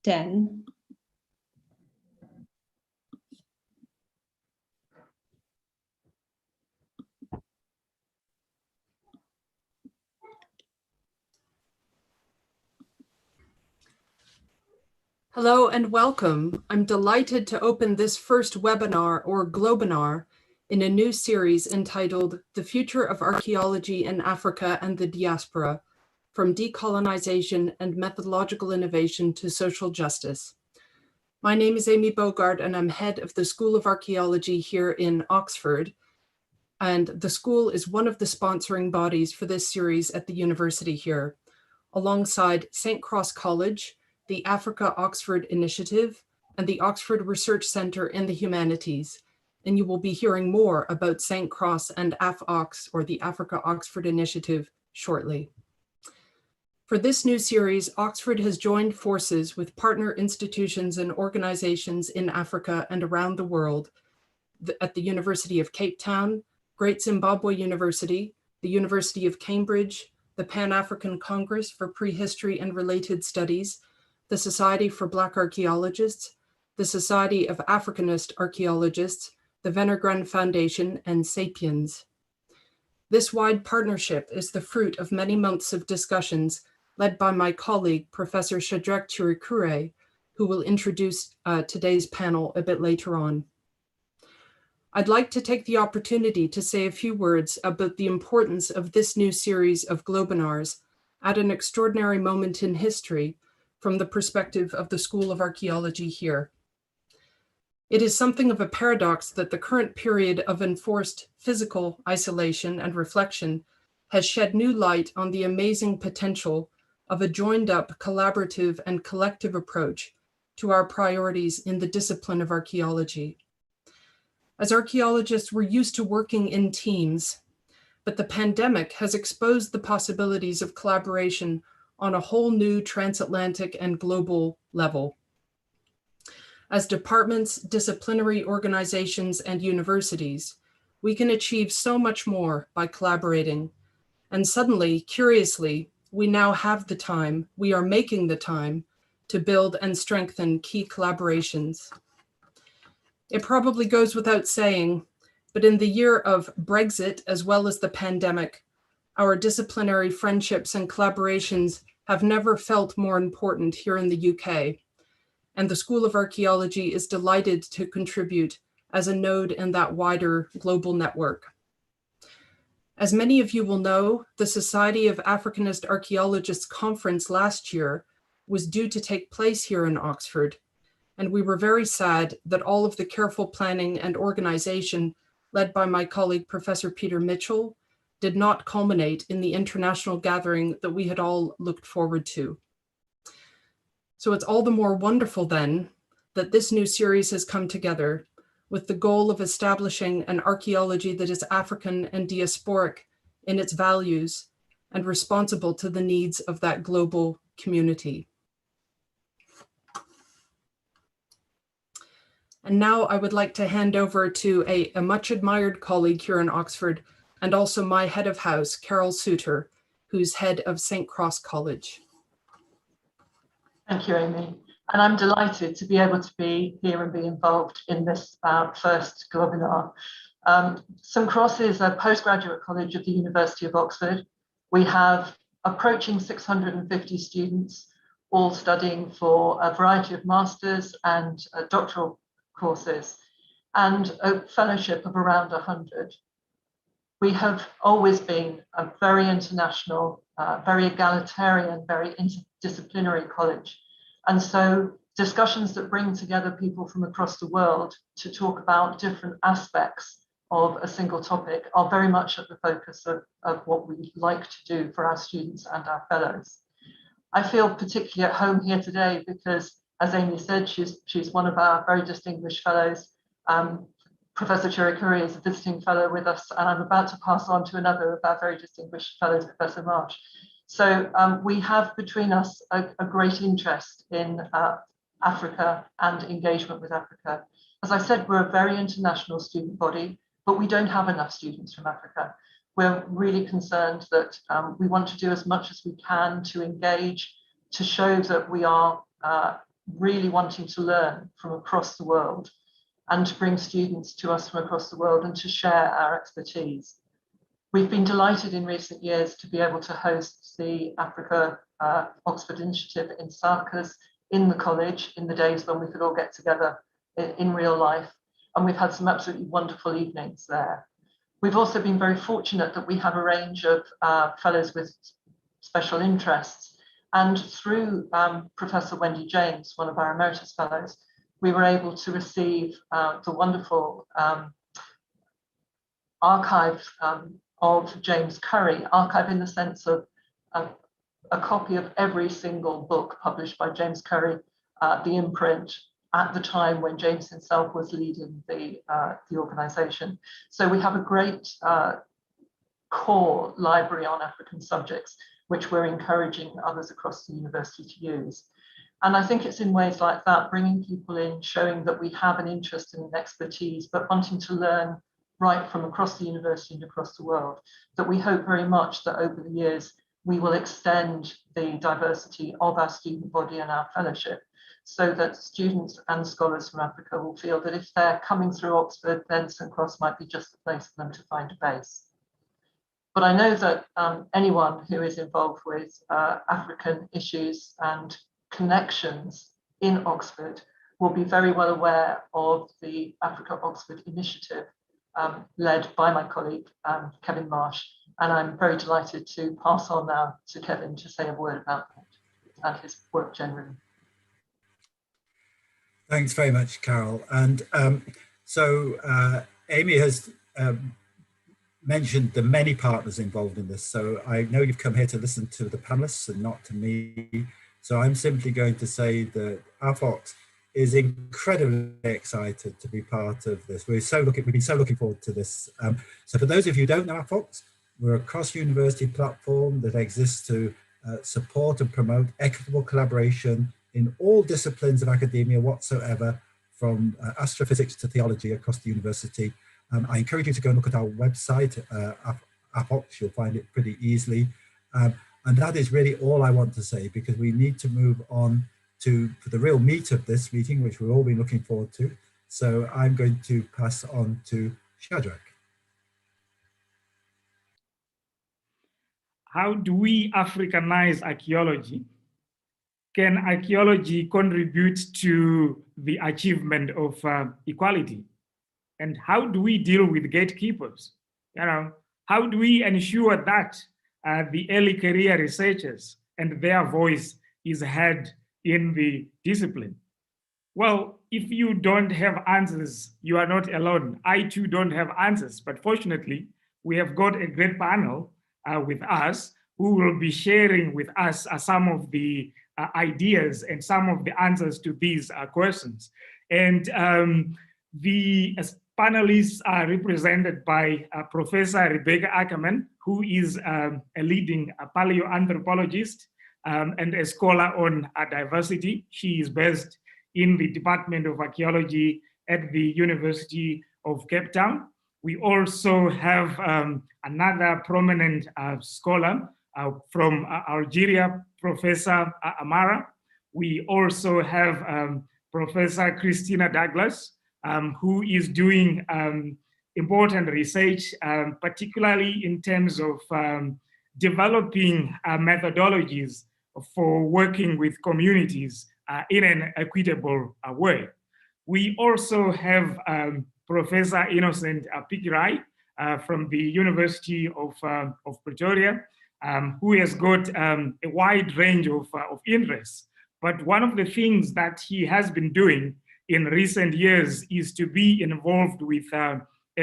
10. Hello and welcome. I'm delighted to open this first webinar, or globinar, in a new series entitled The Future of Archaeology in Africa and the Diaspora, From Decolonization and Methodological Innovation to Social Justice. My name is Amy Bogart and I'm head of the School of Archaeology here in Oxford. And the school is one of the sponsoring bodies for this series at the university here, alongside St. Cross College, the Africa Oxford Initiative, and the Oxford Research Centre in the Humanities. And you will be hearing more about St. Cross and AfOx, or the Africa Oxford Initiative, shortly. For this new series, Oxford has joined forces with partner institutions and organizations in Africa and around the world at the University of Cape Town, Great Zimbabwe University, the University of Cambridge, the Pan-African Congress for Prehistory and Related Studies, the Society for Black Archaeologists, the Society of Africanist Archaeologists, the Wenner-Gren Foundation, and Sapiens. This wide partnership is the fruit of many months of discussions led by my colleague, Professor Shadrach Chirikure, who will introduce today's panel a bit later on. I'd like to take the opportunity to say a few words about the importance of this new series of globinars at an extraordinary moment in history from the perspective of the School of Archaeology here. It is something of a paradox that the current period of enforced physical isolation and reflection has shed new light on the amazing potential of a joined-up, collaborative, and collective approach to our priorities in the discipline of archaeology. As archaeologists, we're used to working in teams, but the pandemic has exposed the possibilities of collaboration on a whole new transatlantic and global level. As departments, disciplinary organizations, and universities, we can achieve so much more by collaborating. And suddenly, curiously, we now have the time, we are making the time to build and strengthen key collaborations. It probably goes without saying, but in the year of Brexit, as well as the pandemic, our disciplinary friendships and collaborations have never felt more important here in the UK, and the School of Archaeology is delighted to contribute as a node in that wider global network. As many of you will know, the Society of Africanist Archaeologists conference last year was due to take place here in Oxford, and we were very sad that all of the careful planning and organization led by my colleague, Professor Peter Mitchell, did not culminate in the international gathering that we had all looked forward to. So it's all the more wonderful then that this new series has come together with the goal of establishing an archaeology that is African and diasporic in its values and responsible to the needs of that global community. And now I would like to hand over to a much admired colleague here in Oxford, and also my head of house, Carol Suter, who's head of St. Cross College. Thank you, Amy. And I'm delighted to be able to be here and be involved in this first globinar. St. Cross is a postgraduate college of the University of Oxford. We have approaching 650 students, all studying for a variety of masters and doctoral courses, and a fellowship of around 100. We have always been a very international, very egalitarian, very interdisciplinary college. And so discussions that bring together people from across the world to talk about different aspects of a single topic are very much at the focus of what we like to do for our students and our fellows. I feel particularly at home here today because, as Amy said, she's one of our very distinguished fellows. Professor Chirikure is a visiting fellow with us, and I'm about to pass on to another of our very distinguished fellows, Professor Marsh. So we have between us a great interest in Africa and engagement with Africa. As I said, we're a very international student body, but we don't have enough students from Africa. We're really concerned that we want to do as much as we can to engage, to show that we are really wanting to learn from across the world and to bring students to us from across the world and to share our expertise. We've been delighted in recent years to be able to host the Africa Oxford Initiative in Sarkis in the college in the days when we could all get together in real life. And we've had some absolutely wonderful evenings there. We've also been very fortunate that we have a range of fellows with special interests. And through Professor Wendy James, one of our emeritus fellows, we were able to receive the wonderful archive of James Curry, archive in the sense of a copy of every single book published by James Curry, the imprint, at the time when James himself was leading the organization. So we have a great core library on African subjects, which we're encouraging others across the university to use. And I think it's in ways like that, bringing people in, showing that we have an interest and an expertise, but wanting to learn right from across the university and across the world, that we hope very much that over the years, we will extend the diversity of our student body and our fellowship, so that students and scholars from Africa will feel that if they're coming through Oxford, then St. Cross might be just the place for them to find a base. But I know that anyone who is involved with African issues and connections in Oxford will be very well aware of the Africa Oxford Initiative, led by my colleague, Kevin Marsh. And I'm very delighted to pass on now to Kevin to say a word about that and his work generally. Thanks very much, Carol. And Amy has mentioned the many partners involved in this. So I know you've come here to listen to the panelists and not to me. So I'm simply going to say that AfOx is incredibly excited to be part of this. We've been so looking forward to this. So for those of you who don't know AfOx, we're a cross-university platform that exists to support and promote equitable collaboration in all disciplines of academia whatsoever, from astrophysics to theology across the university. I encourage you to go and look at our website, AfOx. You'll find it pretty easily. And that is really all I want to say, because we need to move on for the real meat of this meeting, which we've all been looking forward to. So I'm going to pass on to Shadrach. How do we Africanize archaeology? Can archaeology contribute to the achievement of equality? And how do we deal with gatekeepers? How do we ensure that the early career researchers and their voice is heard in the discipline? Well, if you don't have answers, you are not alone. I too don't have answers, but fortunately, we have got a great panel with us who will be sharing with us some of the ideas and some of the answers to these questions. And the panelists are represented by Professor Rebecca Ackerman, who is a leading paleoanthropologist and a scholar on diversity. She is based in the Department of Archaeology at the University of Cape Town. We also have another prominent scholar from Algeria, Professor Amara. We also have Professor Christina Douglas, who is doing important research, particularly in terms of developing methodologies for working with communities in an equitable way. We also have Professor Innocent Pikirai from the University of Pretoria, who has got a wide range of interests. But one of the things that he has been doing in recent years is to be involved with a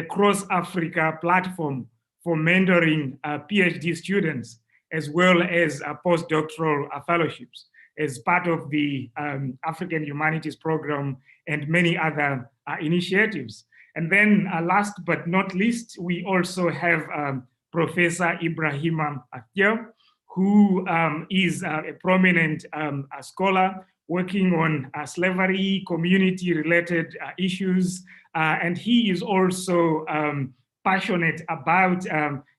cross-Africa platform for mentoring PhD students, as well as postdoctoral fellowships, as part of the African Humanities Program and many other initiatives. And then last but not least, we also have Professor Ibrahima Atia, who is a prominent scholar working on slavery, community-related issues, and he is also passionate about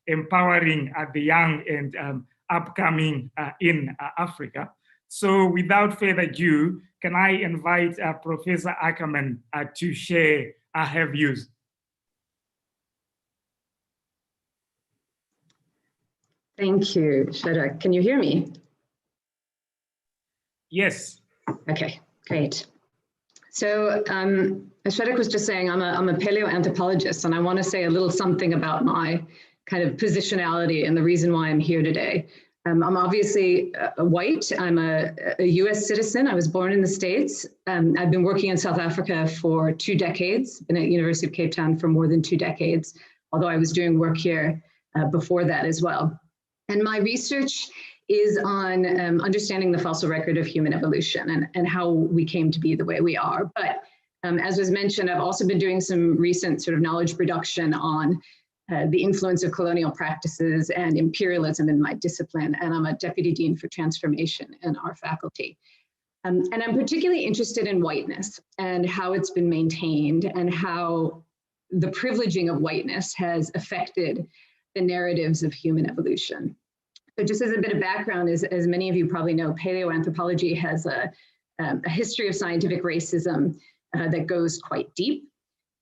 empowering the young and upcoming in Africa. So without further ado, can I invite Professor Ackerman to share her views? Thank you, Shredak. Can you hear me? Yes. Okay, great. So as Shredak was just saying, I'm a paleoanthropologist, and I want to say a little something about my kind of positionality and the reason why I'm here today. I'm obviously white. I'm a US citizen. I was born in the States. I've been working in South Africa for 2 decades, been at University of Cape Town for more than 2 decades, although I was doing work here before that as well. And my research is on understanding the fossil record of human evolution and how we came to be the way we are. But as was mentioned, I've also been doing some recent sort of knowledge production on the influence of colonial practices and imperialism in my discipline, and I'm a deputy dean for transformation in our faculty. And I'm particularly interested in whiteness and how it's been maintained and how the privileging of whiteness has affected the narratives of human evolution. So just as a bit of background, as many of you probably know, paleoanthropology has a history of scientific racism that goes quite deep.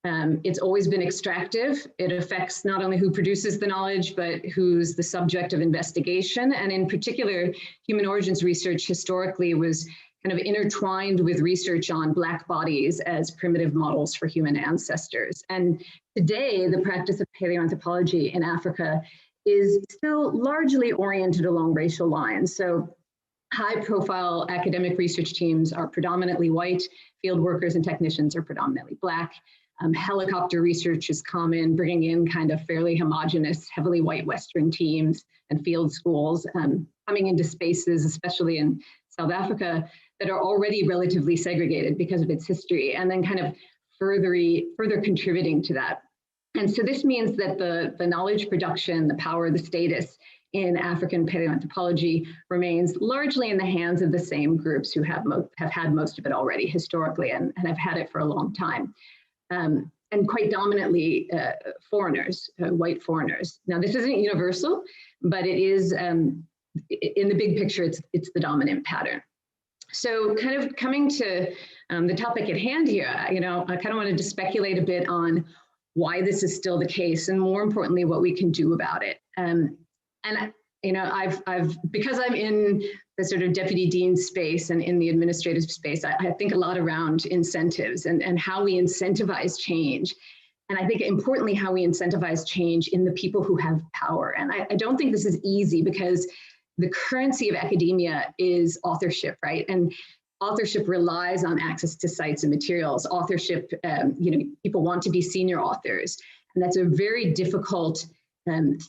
It's always been extractive. It affects not only who produces the knowledge, but who's the subject of investigation. And in particular, human origins research historically was kind of intertwined with research on Black bodies as primitive models for human ancestors. And today, the practice of paleoanthropology in Africa is still largely oriented along racial lines. So high-profile academic research teams are predominantly white, field workers and technicians are predominantly Black. Helicopter research is common, bringing in kind of fairly homogenous, heavily white Western teams and field schools coming into spaces, especially in South Africa, that are already relatively segregated because of its history, and then kind of further contributing to that. And so this means that the knowledge production, the power, the status in African paleoanthropology remains largely in the hands of the same groups who have had most of it already historically and have had it for a long time. And quite dominantly foreigners, white foreigners. Now, this isn't universal, but it is, in the big picture, it's the dominant pattern. So kind of coming to the topic at hand here, I kind of wanted to speculate a bit on why this is still the case, and more importantly, what we can do about it. Because I'm in the sort of deputy dean space and in the administrative space, I think a lot around incentives and how we incentivize change. And I think importantly, how we incentivize change in the people who have power. And I don't think this is easy because the currency of academia is authorship, right? And authorship relies on access to sites and materials. Authorship, people want to be senior authors. And that's a very difficult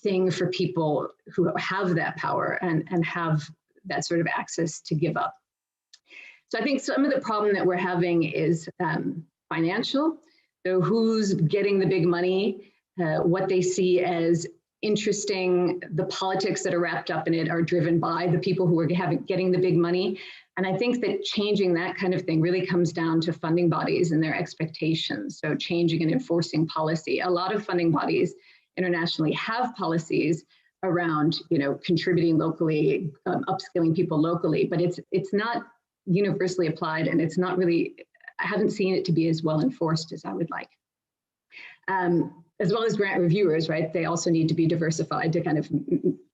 thing for people who have that power and have that sort of access to give up. So I think some of the problem that we're having is financial. So who's getting the big money, what they see as interesting, the politics that are wrapped up in it are driven by the people who are getting the big money. And I think that changing that kind of thing really comes down to funding bodies and their expectations. So changing and enforcing policy. A lot of funding bodies internationally have policies around, contributing locally, upskilling people locally, but it's not universally applied, and it's not really, I haven't seen it to be as well enforced as I would like. As well as grant reviewers, right? They also need to be diversified to kind of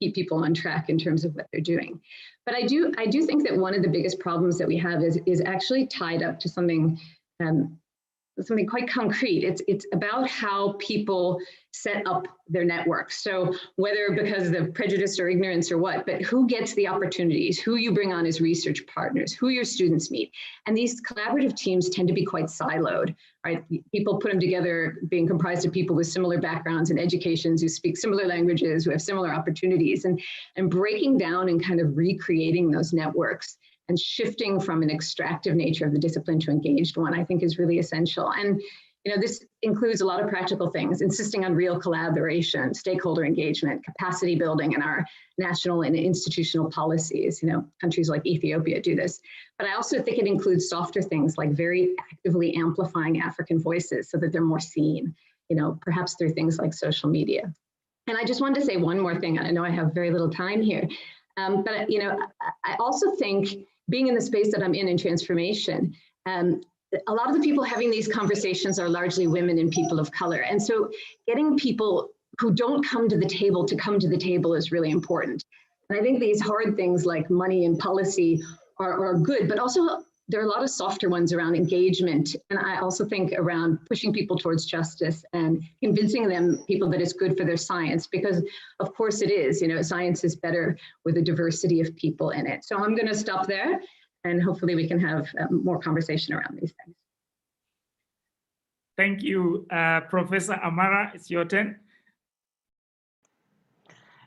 keep people on track in terms of what they're doing. But I do think that one of the biggest problems that we have is actually tied up to something quite concrete. It's about how people set up their networks. So whether because of prejudice or ignorance or what, but who gets the opportunities, who you bring on as research partners, who your students meet. And these collaborative teams tend to be quite siloed, right? People put them together being comprised of people with similar backgrounds and educations, who speak similar languages, who have similar opportunities, and breaking down and kind of recreating those networks and shifting from an extractive nature of the discipline to engaged one, I think is really essential. And this includes a lot of practical things, insisting on real collaboration, stakeholder engagement, capacity building in our national and institutional policies. Countries like Ethiopia do this. But I also think it includes softer things like very actively amplifying African voices so that they're more seen, perhaps through things like social media. And I just wanted to say one more thing. I know I have very little time here, but I also think being in the space that I'm in transformation, a lot of the people having these conversations are largely women and people of color. And so getting people who don't come to the table to come to the table is really important. And I think these hard things like money and policy are good, but also there are a lot of softer ones around engagement. And I also think around pushing people towards justice and convincing people that it's good for their science, because of course it is, science is better with a diversity of people in it. So I'm going to stop there and hopefully we can have more conversation around these things. Thank you. Professor Amara, it's your turn.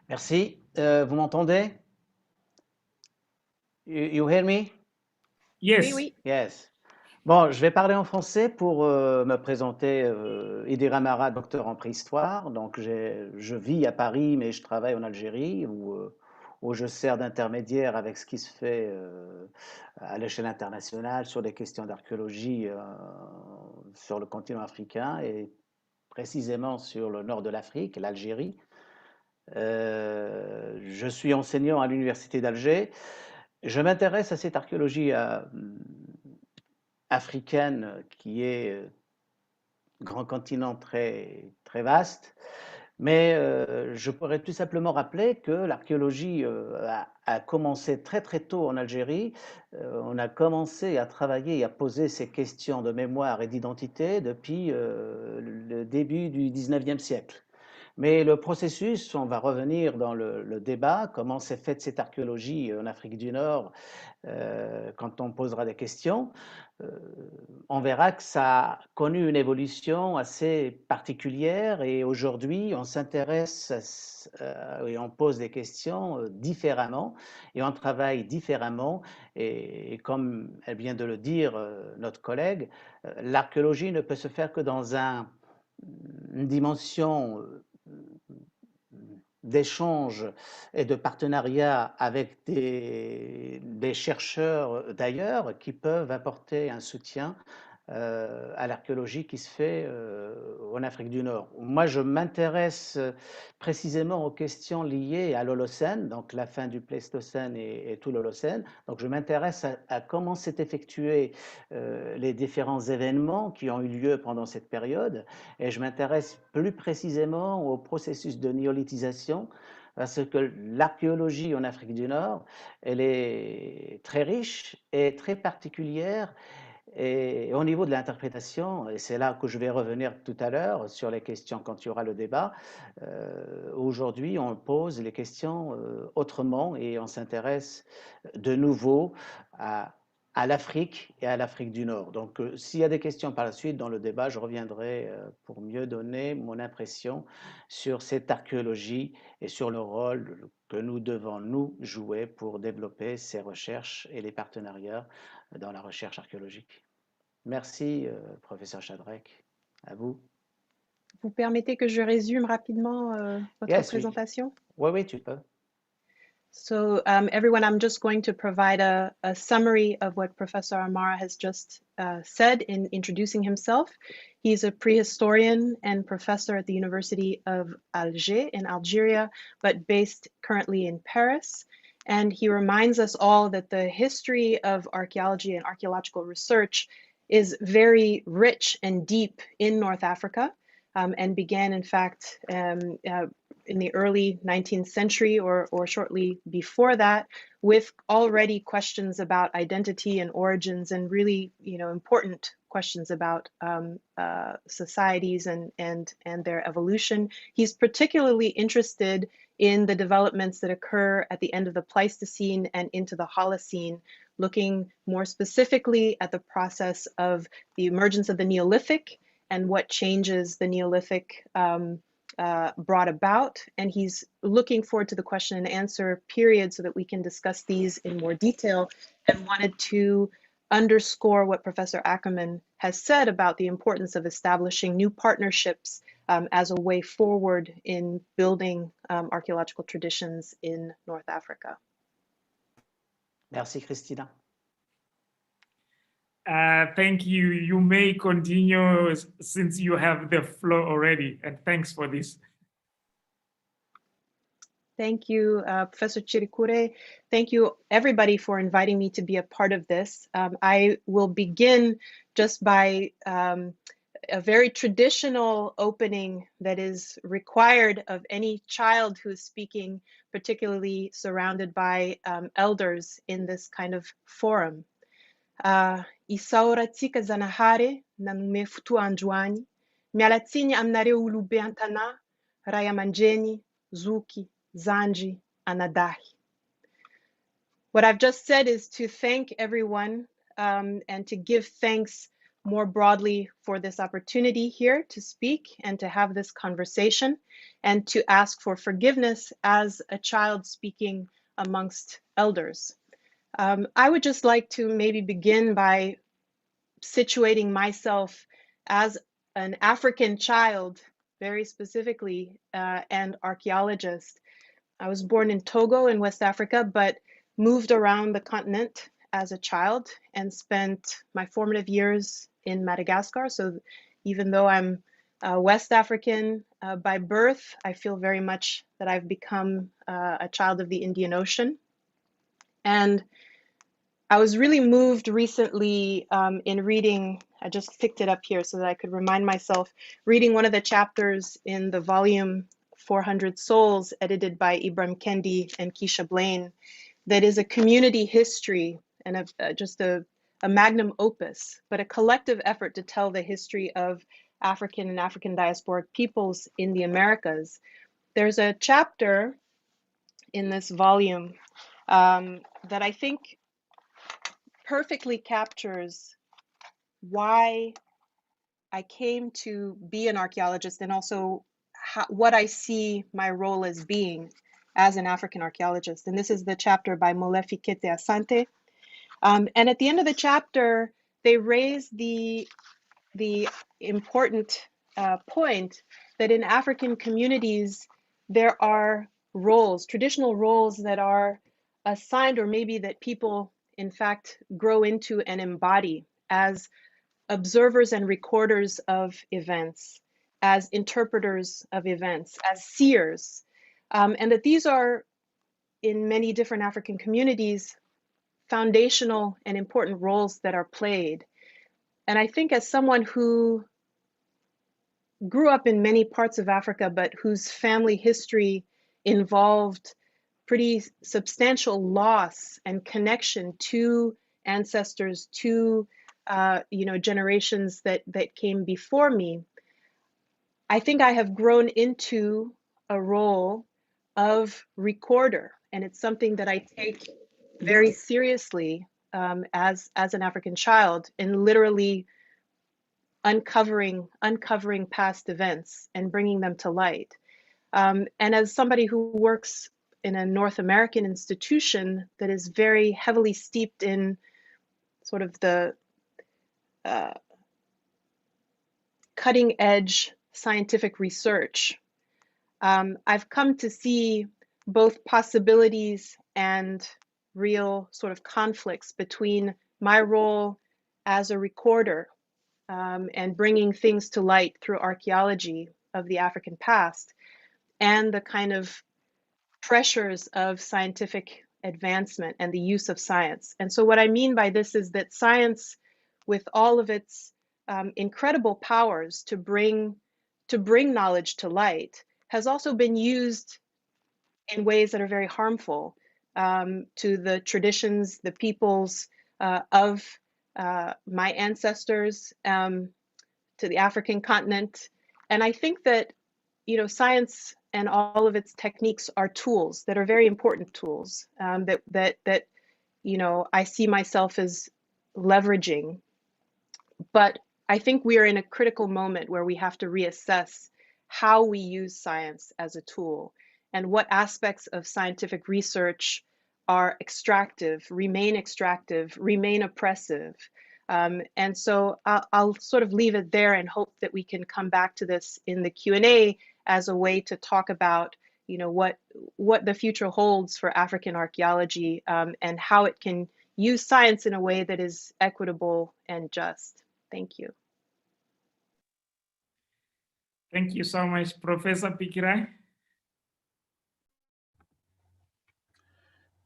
Merci. Vous m'entendez? You hear me? Yes. Oui, oui. Yes. Bon, je vais parler en français pour me présenter. Idira Amara, docteur en préhistoire. Donc, je vis à Paris, mais je travaille en Algérie, où je sers d'intermédiaire avec ce qui se fait à l'échelle internationale sur les questions d'archéologie sur le continent africain et précisément sur le nord de l'Afrique, l'Algérie. Je suis enseignant à l'université d'Alger. Je m'intéresse à cette archéologie africaine qui est grand continent très, très vaste, mais je pourrais tout simplement rappeler que l'archéologie a commencé très très tôt en Algérie. On a commencé à travailler et à poser ces questions de mémoire et d'identité depuis le début du 19e siècle. Mais le processus, on va revenir dans le débat, comment s'est faite cette archéologie en Afrique du Nord, quand on posera des questions, on verra que ça a connu une évolution assez particulière et aujourd'hui on s'intéresse et on pose des questions différemment et on travaille différemment et comme elle vient de le dire, notre collègue, l'archéologie ne peut se faire que dans une dimension d'échange et de partenariat avec des chercheurs d'ailleurs qui peuvent apporter un soutien à l'archéologie qui se fait en Afrique du Nord. Moi, je m'intéresse précisément aux questions liées à l'Holocène, donc la fin du Pléistocène et tout l'Holocène. Donc, je m'intéresse à comment s'est effectué les différents événements qui ont eu lieu pendant cette période, et je m'intéresse plus précisément au processus de néolithisation, parce que l'archéologie en Afrique du Nord, elle est très riche et très particulière. Et au niveau de l'interprétation, et c'est là que je vais revenir tout à l'heure sur les questions quand il y aura le débat, aujourd'hui on pose les questions autrement et on s'intéresse de nouveau à l'Afrique et à l'Afrique du Nord. Donc s'il y a des questions par la suite dans le débat, je reviendrai pour mieux donner mon impression sur cette archéologie et sur le rôle que nous devons nous jouer pour développer ces recherches et les partenariats dans la recherche archéologique. Merci, professeur Chadrec. À vous. Vous permettez que je résume rapidement votre présentation? Oui, tu peux. So everyone, I'm just going to provide a summary of what Professor Amara has just said in introducing himself. He's a prehistorian and professor at the University of Alger in Algeria, but based currently in Paris. And he reminds us all that the history of archaeology and archaeological research is very rich and deep in North Africa, and began, in fact, in the early 19th century or shortly before that, with already questions about identity and origins and really, important questions about societies and their evolution. He's particularly interested in the developments that occur at the end of the Pleistocene and into the Holocene, looking more specifically at the process of the emergence of the Neolithic and what changes the Neolithic brought about. And he's looking forward to the question and answer period so that we can discuss these in more detail, and wanted to underscore what Professor Ackerman has said about the importance of establishing new partnerships as a way forward in building archaeological traditions in North Africa. Merci, Christina. Thank you. You may continue since you have the floor already, and thanks for this. Thank you, Professor Chirikure. Thank you, everybody, for inviting me to be a part of this. I will begin just by a very traditional opening that is required of any child who is speaking, particularly surrounded by elders in this kind of forum. Isaura tika zanahare na mefutu anjuani, mialatsini amnare ulube antana, raya manjeni, zuki, zanji, anadahi. What I've just said is to thank everyone and to give thanks more broadly for this opportunity here to speak and to have this conversation, and to ask for forgiveness as a child speaking amongst elders. I would just like to maybe begin by situating myself as an African child, very specifically, and archaeologist. I was born in Togo in West Africa, but moved around the continent as a child and spent my formative years in Madagascar. So even though I'm West African by birth, I feel very much that I've become a child of the Indian Ocean. And I was really moved recently in reading, I just picked it up here so that I could remind myself, reading one of the chapters in the volume 400 Souls, edited by Ibram Kendi and Keisha Blaine, that is a community history and just a magnum opus, but a collective effort to tell the history of African and African diasporic peoples in the Americas. There's a chapter in this volume that I think perfectly captures why I came to be an archaeologist, and also what I see my role as being as an African archaeologist. And this is the chapter by Molefi Kete Asante. And at the end of the chapter, they raise the important point that in African communities, there are roles, traditional roles that are assigned, or maybe that people, in fact, grow into and embody as observers and recorders of events, as interpreters of events, as seers, and that these are, in many different African communities, foundational and important roles that are played. And I think as someone who grew up in many parts of Africa, but whose family history involved pretty substantial loss and connection to ancestors, to generations that came before me, I think I have grown into a role of recorder, and it's something that I take very seriously as an African child, in literally uncovering past events and bringing them to light. And as somebody who works in a North American institution that is very heavily steeped in sort of the cutting edge scientific research, I've come to see both possibilities and real sort of conflicts between my role as a recorder and bringing things to light through archaeology of the African past, and the kind of pressures of scientific advancement and the use of science. And so what I mean by this is that science, with all of its incredible powers to bring knowledge to light, has also been used in ways that are very harmful to the traditions, the peoples of my ancestors, to the African continent. And I think that, science and all of its techniques are tools that are very important tools that I see myself as leveraging. But I think we are in a critical moment where we have to reassess how we use science as a tool, and what aspects of scientific research are extractive, remain oppressive. And so I'll sort of leave it there and hope that we can come back to this in the Q&A as a way to talk about, what the future holds for African archaeology, and how it can use science in a way that is equitable and just. Thank you. Thank you so much, Professor Pikirai.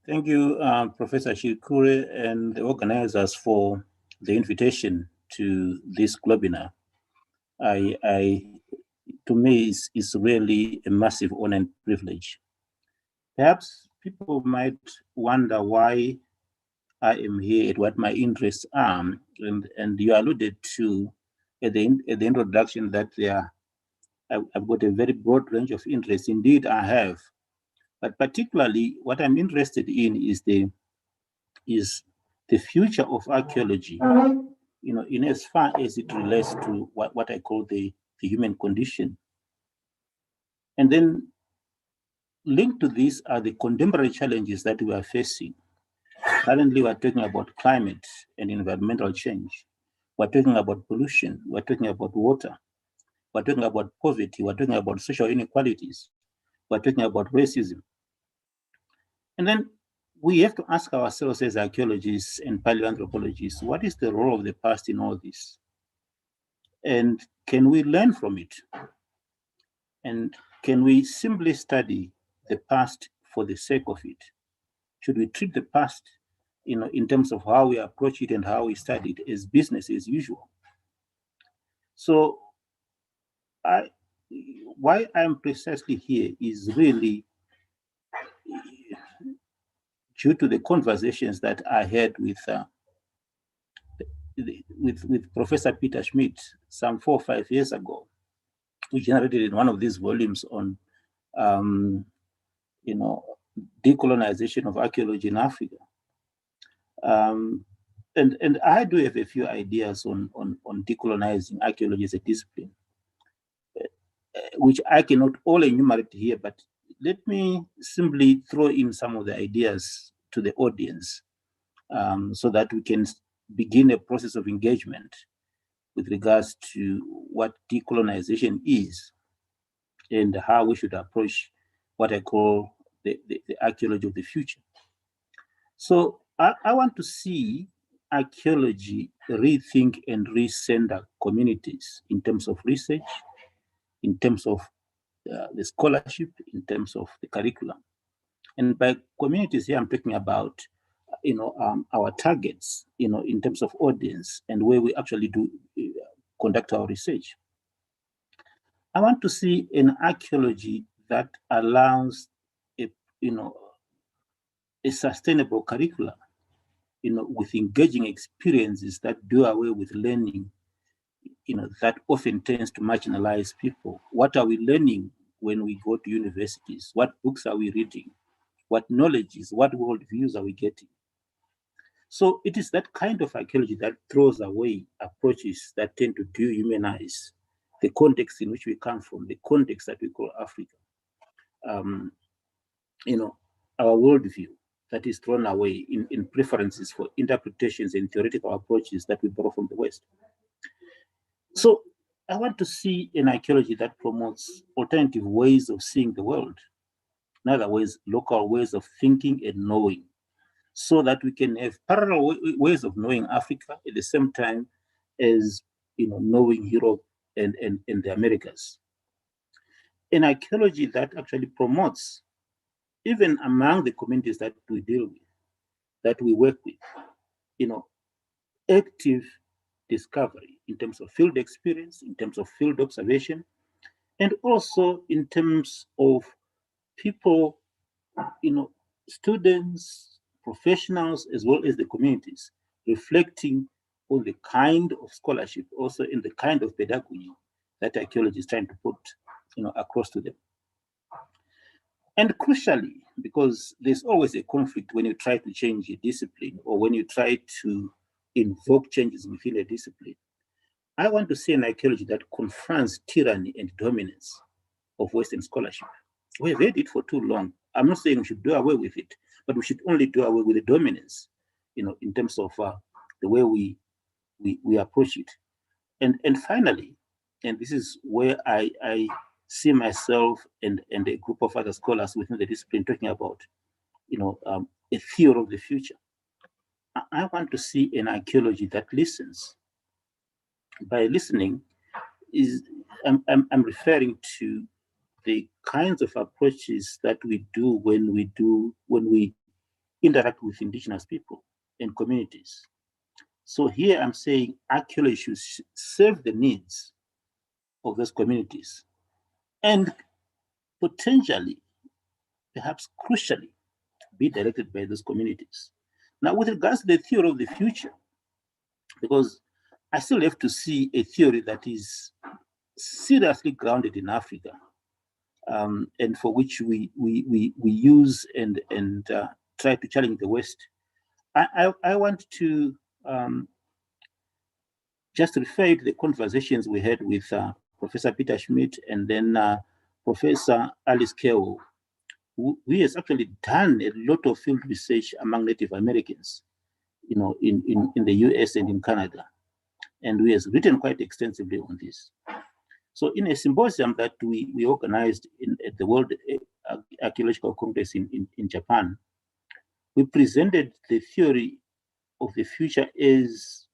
Thank you, Professor Shikure and the organizers for the invitation to this globinar. To me, it's really a massive honor and privilege. Perhaps people might wonder why I am here and what my interests are. And you alluded to at the introduction that I've got a very broad range of interests. Indeed, I have. But particularly, what I'm interested in is the future of archaeology, in as far as it relates to what I call the human condition. And then linked to this are the contemporary challenges that we are facing. Currently, we're talking about climate and environmental change. We're talking about pollution. We're talking about water. We're talking about poverty. We're talking about social inequalities. We're talking about racism. And then we have to ask ourselves as archaeologists and paleoanthropologists, what is the role of the past in all this? And can we learn from it? And can we simply study the past for the sake of it? Should we treat the past, in terms of how we approach it and how we study it, as business as usual? So why I'm precisely here is really due to the conversations that I had with Professor Peter Schmidt some 4 or 5 years ago, who generated in one of these volumes on, decolonization of archaeology in Africa. And I do have a few ideas on decolonizing archaeology as a discipline, which I cannot all enumerate here, but let me simply throw in some of the ideas to the audience, so that we can begin a process of engagement with regards to what decolonization is and how we should approach what I call the archaeology of the future. So I want to see archaeology rethink and recenter communities in terms of research, in terms of the scholarship, in terms of the curriculum. And by communities here, I'm talking about our targets, in terms of audience and where we actually do conduct our research. I want to see an archaeology that allows a sustainable curriculum, with engaging experiences that do away with learning, that often tends to marginalize people. What are we learning when we go to universities? What books are we reading? What knowledges, what worldviews are we getting? So it is that kind of archaeology that throws away approaches that tend to dehumanize the context in which we come from, the context that we call Africa. Our worldview that is thrown away in preferences for interpretations and theoretical approaches that we borrow from the West. So I want to see an archaeology that promotes alternative ways of seeing the world, in other words, local ways of thinking and knowing, so that we can have parallel ways of knowing Africa at the same time as knowing Europe and the Americas. An archaeology that actually promotes, even among the communities that we deal with, that we work with, active discovery in terms of field experience, in terms of field observation, and also in terms of people, students, professionals, as well as the communities, reflecting on the kind of scholarship, also in the kind of pedagogy that archaeology is trying to put, across to them. And crucially, because there's always a conflict when you try to change a discipline or when you try to invoke changes within a discipline, I want to see an archaeology that confronts tyranny and dominance of Western scholarship. We've had it for too long. I'm not saying we should do away with it, but we should only do away with the dominance, in terms of the way we approach it. And finally, and this is where I see myself and a group of other scholars within the discipline talking about, a theory of the future. I want to see an archaeology that listens. By listening, I'm referring to the kinds of approaches that we do when we interact with indigenous people and communities. So here I'm saying archaeology should serve the needs of those communities and potentially, perhaps crucially, be directed by those communities. Now, with regards to the theory of the future, because I still have to see a theory that is seriously grounded in Africa, and for which we use and try to challenge the West. I want to just refer to the conversations we had with Professor Peter Schmidt and then Professor Alice Kewo, who has actually done a lot of field research among Native Americans, you know, in the US and in Canada, and who has written quite extensively on this. So in a symposium that we organized at the World Archaeological Congress in Japan, we presented the theory of the future as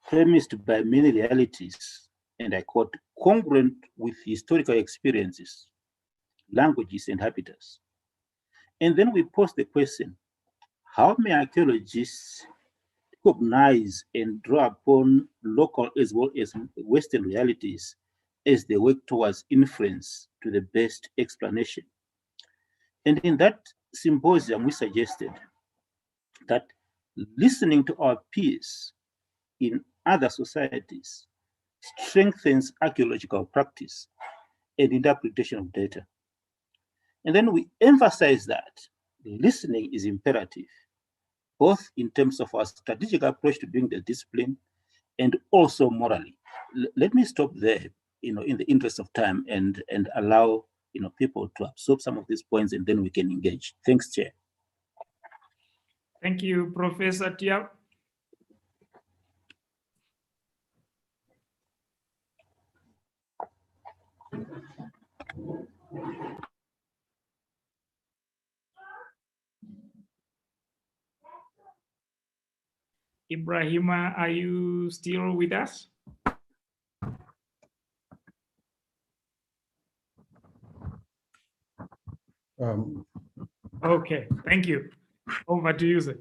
premised by many realities, and I quote, congruent with historical experiences, languages, and habitats. And then we posed the question, how may archaeologists recognize and draw upon local as well as Western realities as they work towards inference to the best explanation? And in that symposium, we suggested that listening to our peers in other societies strengthens archaeological practice and interpretation of data. And then we emphasize that listening is imperative, both in terms of our strategic approach to doing the discipline and also morally. Let me stop there, you know, in the interest of time and allow, you know, people to absorb some of these points, and then we can engage. Thanks, Chair. Thank you, Professor Tiao. Ibrahima, are you still with us? Okay, thank you. Over to you, sir.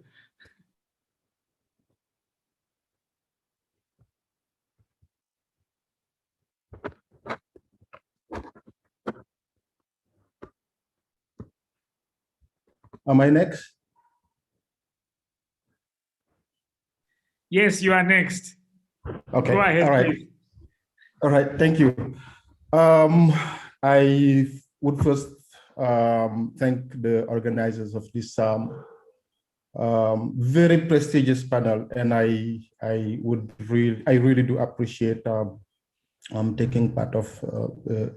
Am I next? Yes, you are next. Okay. Go ahead, all right. please. All right, thank you. I would first thank the organizers of this very prestigious panel, and I really do appreciate taking part of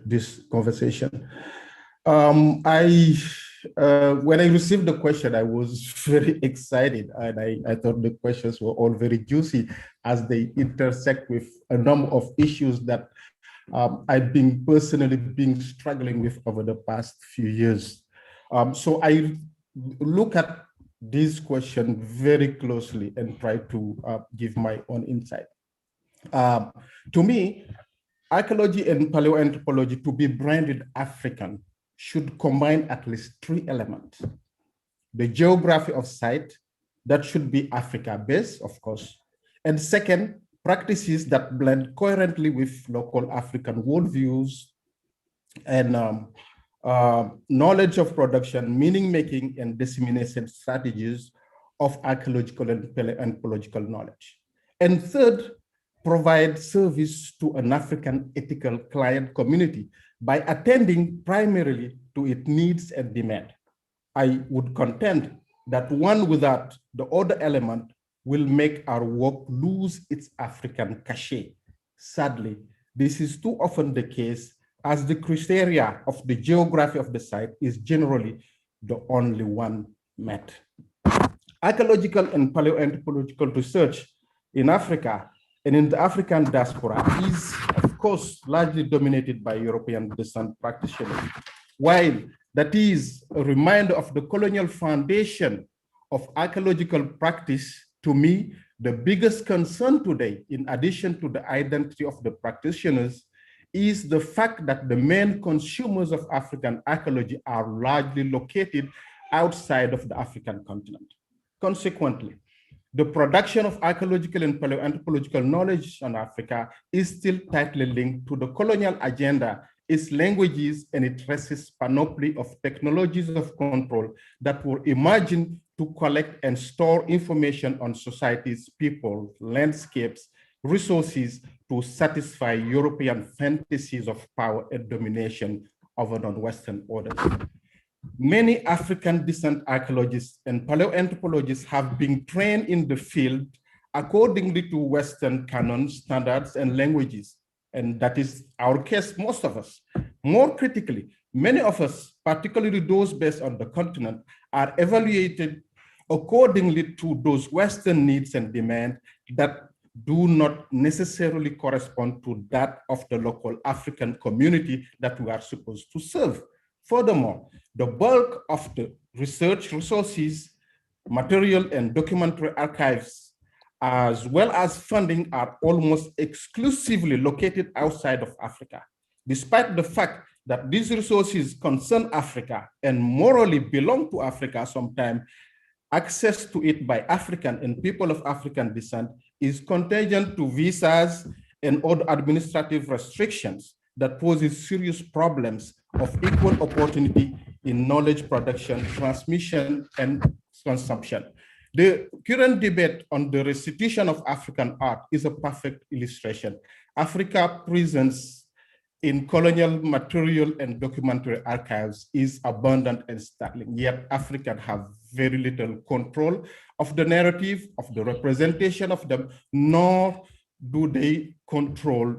this conversation. When I received the question, I was very excited, and I thought the questions were all very juicy as they intersect with a number of issues that I've been personally struggling with over the past few years. So I look at this question very closely and try to give my own insight. To me, archaeology and paleoanthropology, to be branded African, should combine at least three elements. The geography of site, that should be Africa-based, of course. And second, practices that blend coherently with local African worldviews and knowledge of production, meaning-making, and dissemination strategies of archaeological and paleoanthropological knowledge. And third, provide service to an African ethical client community by attending primarily to its needs and demand. I would contend that one without the other element will make our work lose its African cachet. Sadly, this is too often the case, as the criteria of the geography of the site is generally the only one met. Archaeological and paleoanthropological research in Africa and in the African diaspora is, of course, largely dominated by European descent practitioners, while that is a reminder of the colonial foundation of archaeological practice. To me, the biggest concern today, in addition to the identity of the practitioners, is the fact that the main consumers of African archaeology are largely located outside of the African continent. Consequently, the production of archaeological and paleoanthropological knowledge on Africa is still tightly linked to the colonial agenda, its languages, and its racist panoply of technologies of control that were imagined to collect and store information on societies, people, landscapes, resources to satisfy European fantasies of power and domination over non-Western orders. Many African descent archaeologists and paleoanthropologists have been trained in the field accordingly to Western canon standards and languages. And that is our case, most of us. More critically, many of us, particularly those based on the continent, are evaluated accordingly to those Western needs and demands that do not necessarily correspond to that of the local African community that we are supposed to serve. Furthermore, the bulk of the research resources, material and documentary archives, as well as funding, are almost exclusively located outside of Africa. Despite the fact that these resources concern Africa and morally belong to Africa sometimes, access to it by African and people of African descent is contingent to visas and other administrative restrictions that poses serious problems of equal opportunity in knowledge production, transmission, and consumption. The current debate on the restitution of African art is a perfect illustration. Africa's presence in colonial material and documentary archives is abundant and startling, yet Africans have very little control of the narrative, of the representation of them, nor do they control,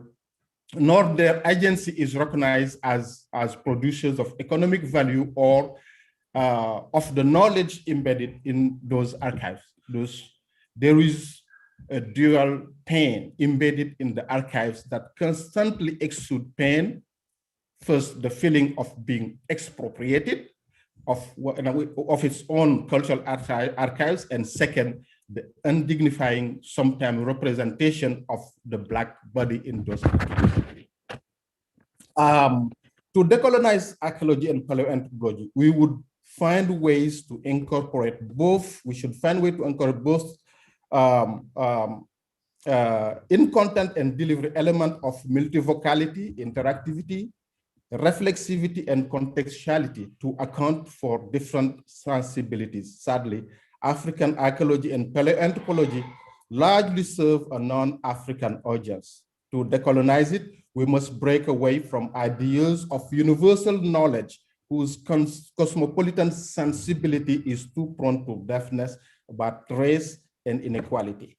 nor their agency is recognized as producers of economic value or of the knowledge embedded in those archives. There is a dual pain embedded in the archives that constantly exude pain. First, the feeling of being expropriated of its own cultural archives, and second, the undignifying, sometimes representation of the Black body in those archives. To decolonize archaeology and paleoanthropology, we would find ways to incorporate both. We should find ways to incorporate both in content and delivery element of multivocality, interactivity, reflexivity, and contextuality to account for different sensibilities. Sadly, African archaeology and paleoanthropology largely serve a non-African audience. To decolonize it, we must break away from ideas of universal knowledge whose cosmopolitan sensibility is too prone to deafness about race and inequality.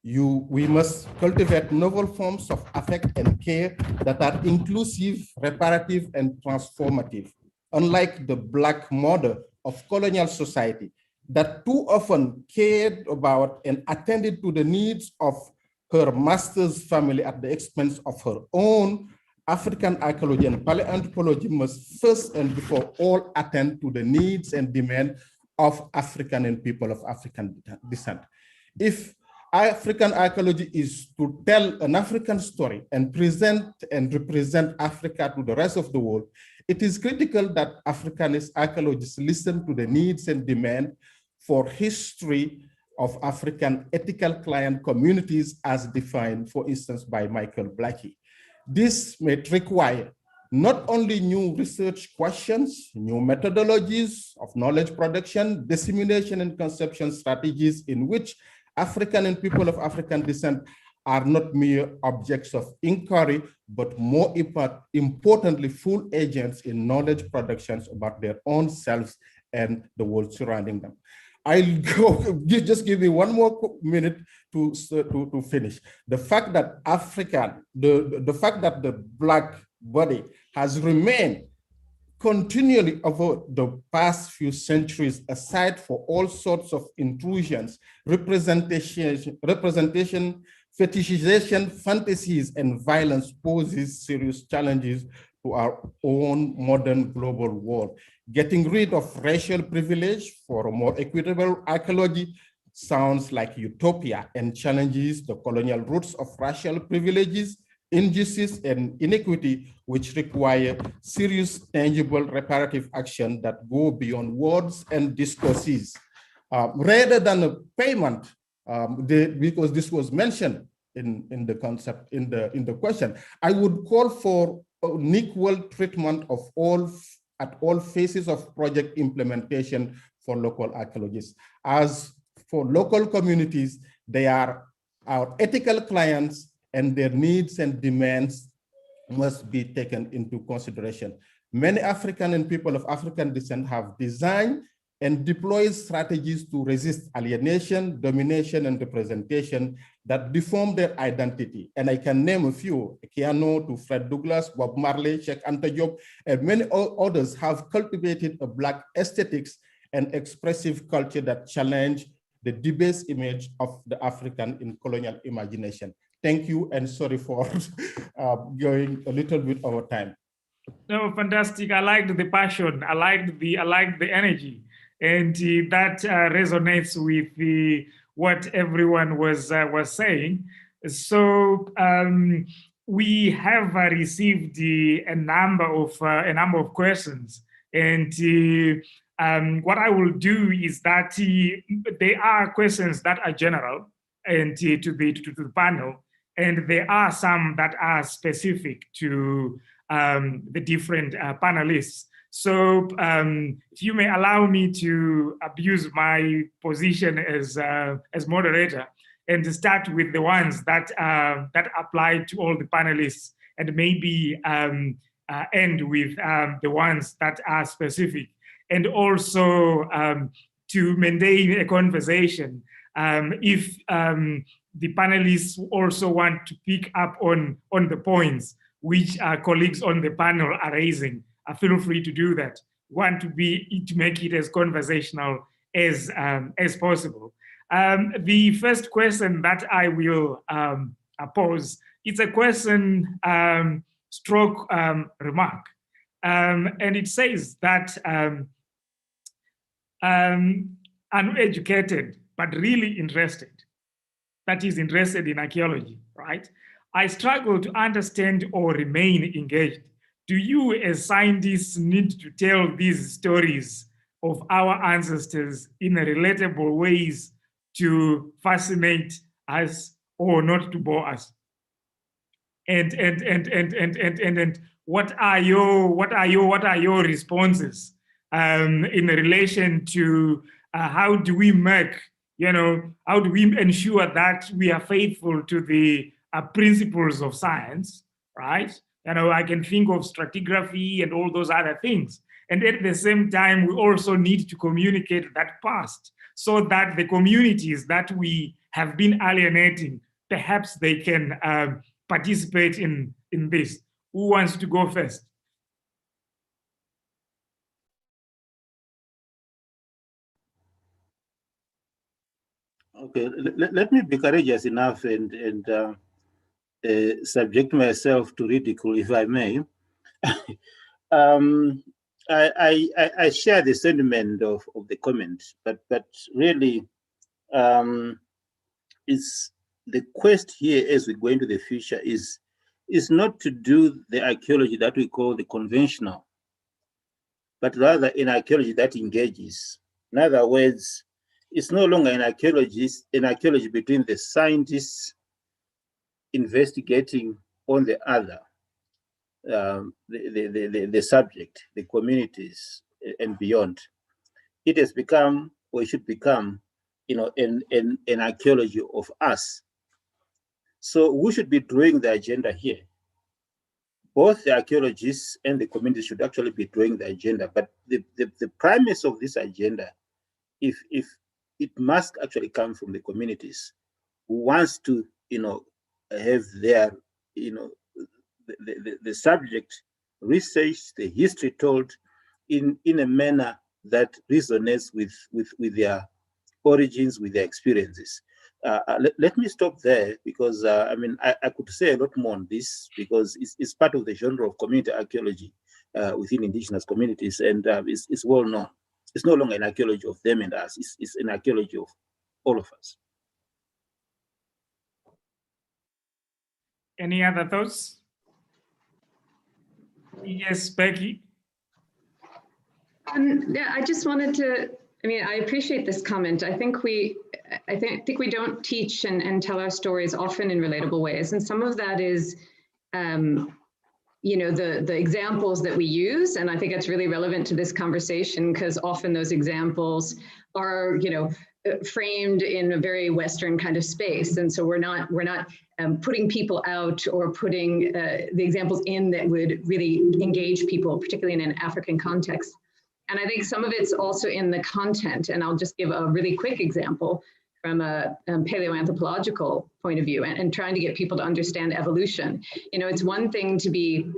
We must cultivate novel forms of affect and care that are inclusive, reparative, and transformative. Unlike the Black model of colonial society that too often cared about and attended to the needs of her master's family at the expense of her own, African archaeology and paleoanthropology must first and before all attend to the needs and demands of African and people of African descent. If African archaeology is to tell an African story and present and represent Africa to the rest of the world, it is critical that Africanist archaeologists listen to the needs and demand for history of African ethical client communities as defined, for instance, by Michael Blackie. This may require not only new research questions, new methodologies of knowledge production, dissemination, and conception strategies in which African and people of African descent are not mere objects of inquiry, but more importantly, full agents in knowledge productions about their own selves and the world surrounding them. I'll go, just give me one more minute to finish. The fact that the fact that the Black body has remained continually over the past few centuries, aside for all sorts of intrusions, representation, fetishization, fantasies, and violence, poses serious challenges to our own modern global world. Getting rid of racial privilege for a more equitable archaeology sounds like utopia and challenges the colonial roots of racial privileges injustice and inequity, which require serious, tangible, reparative action that go beyond words and discourses. Rather than a payment, because this was mentioned in the concept, in the question, I would call for an equal treatment of at all phases of project implementation for local archaeologists. As for local communities, they are our ethical clients, and their needs and demands must be taken into consideration. Many African and people of African descent have designed and deployed strategies to resist alienation, domination, and representation that deform their identity. And I can name a few: Keanu to Fred Douglass, Bob Marley, Sheikh Anta Diop, and many others have cultivated a Black aesthetics and expressive culture that challenge the debased image of the African in colonial imagination. Thank you, and sorry for going a little bit over time. No, fantastic. I liked the passion. I liked the energy, and that resonates with what everyone was saying. So we have received a number of questions, and what I will do is that there are questions that are general and to the panel, and there are some that are specific to the different panelists. So if you may allow me to abuse my position as moderator and to start with the ones that apply to all the panelists, and maybe end with the ones that are specific, and also to maintain a conversation. If the panelists also want to pick up on the points which our colleagues on the panel are raising, feel free to do that. Want to make it as conversational as possible. The first question that I will pose, it's a question stroke remark, and it says that uneducated but really interested, that is interested in archaeology, right? I struggle to understand or remain engaged. Do you as scientists need to tell these stories of our ancestors in a relatable ways to fascinate us or not to bore us? And what are your responses in relation to how do we make, how do we ensure that we are faithful to the principles of science, right? I can think of stratigraphy and all those other things. And at the same time, we also need to communicate that past so that the communities that we have been alienating, perhaps they can participate in this. Who wants to go first? Okay, let me be courageous enough and subject myself to ridicule, if I may. I share the sentiment of the comment, but really, is the quest here as we go into the future is not to do the archaeology that we call the conventional, but rather an archaeology that engages. In other words, it's no longer an archaeology between the scientists investigating on the other, the subject, the communities, and beyond. It has become, or it should become, an archaeology of us. So we should be drawing the agenda here. Both the archaeologists and the communities should actually be drawing the agenda. But the premise of this agenda, if it must actually come from the communities who wants to, have their, the subject researched, the history told in a manner that resonates with their origins, with their experiences. Let me stop there because I could say a lot more on this because it's part of the genre of community archaeology within indigenous communities, and it's well known. It's no longer an archaeology of them and us. It's an archaeology of all of us. Any other thoughts? Yes, Becky. Yeah, I just wanted to, I mean, I appreciate this comment. I think we don't teach and tell our stories often in relatable ways. And some of that is, you know, the examples that we use. And I think it's really relevant to this conversation because often those examples are, you know, framed in a very Western kind of space. And so we're not putting people out or putting the examples in that would really engage people, particularly in an African context. And I think some of it's also in the content, and I'll just give a really quick example from a paleoanthropological point of view and trying to get people to understand evolution. You know, it's one thing to be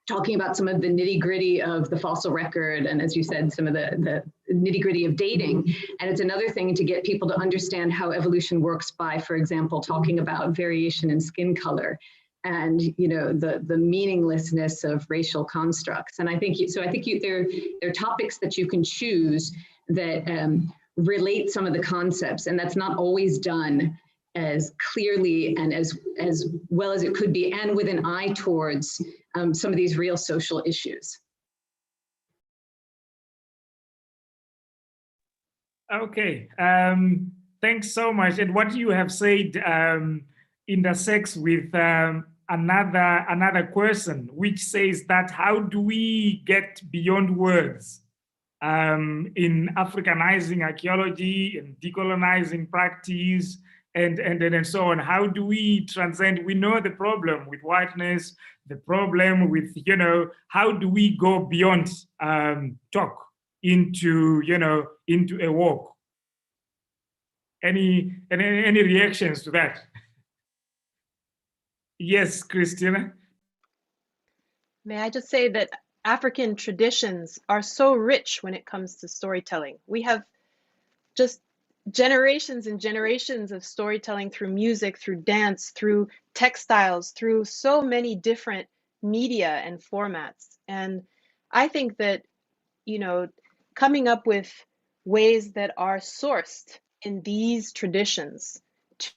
talking about some of the nitty gritty of the fossil record, and as you said, some of the nitty gritty of dating. And it's another thing to get people to understand how evolution works by, for example, talking about variation in skin color and, you know, the meaninglessness of racial constructs. And I think there are topics that you can choose that relate some of the concepts, and that's not always done as clearly and as well as it could be, and with an eye towards some of these real social issues. Okay, thanks so much. And what you have said intersects with another question, which says that how do we get beyond words in Africanizing archaeology and decolonizing practice and so on? How do we transcend? We know the problem with whiteness, the problem with, you know, how do we go beyond talk into, you know, into a walk? Any reactions to that? Yes, Christina. May I just say that African traditions are so rich when it comes to storytelling. We have just generations and generations of storytelling through music, through dance, through textiles, through so many different media and formats. And I think that, you know, coming up with ways that are sourced in these traditions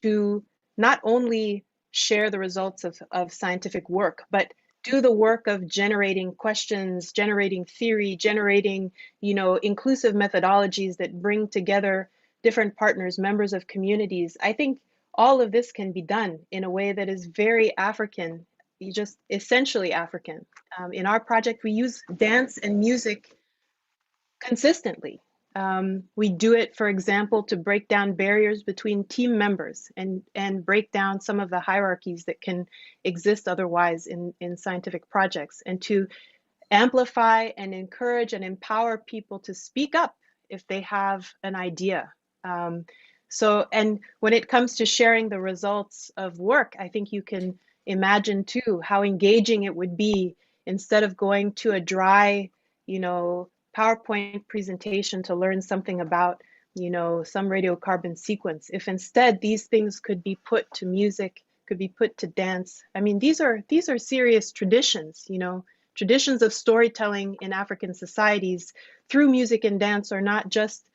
to not only share the results of scientific work, but do the work of generating questions, generating theory, generating, you know, inclusive methodologies that bring together different partners, members of communities. I think all of this can be done in a way that is very African, just essentially African. In our project, we use dance and music consistently. We do it, for example, to break down barriers between team members and break down some of the hierarchies that can exist otherwise in scientific projects, and to amplify and encourage and empower people to speak up if they have an idea. And when it comes to sharing the results of work, I think you can imagine too how engaging it would be, instead of going to a dry, you know, PowerPoint presentation to learn something about, you know, some radiocarbon sequence. If instead these things could be put to music, could be put to dance. I mean, these are serious traditions, you know. Traditions of storytelling in African societies through music and dance are not just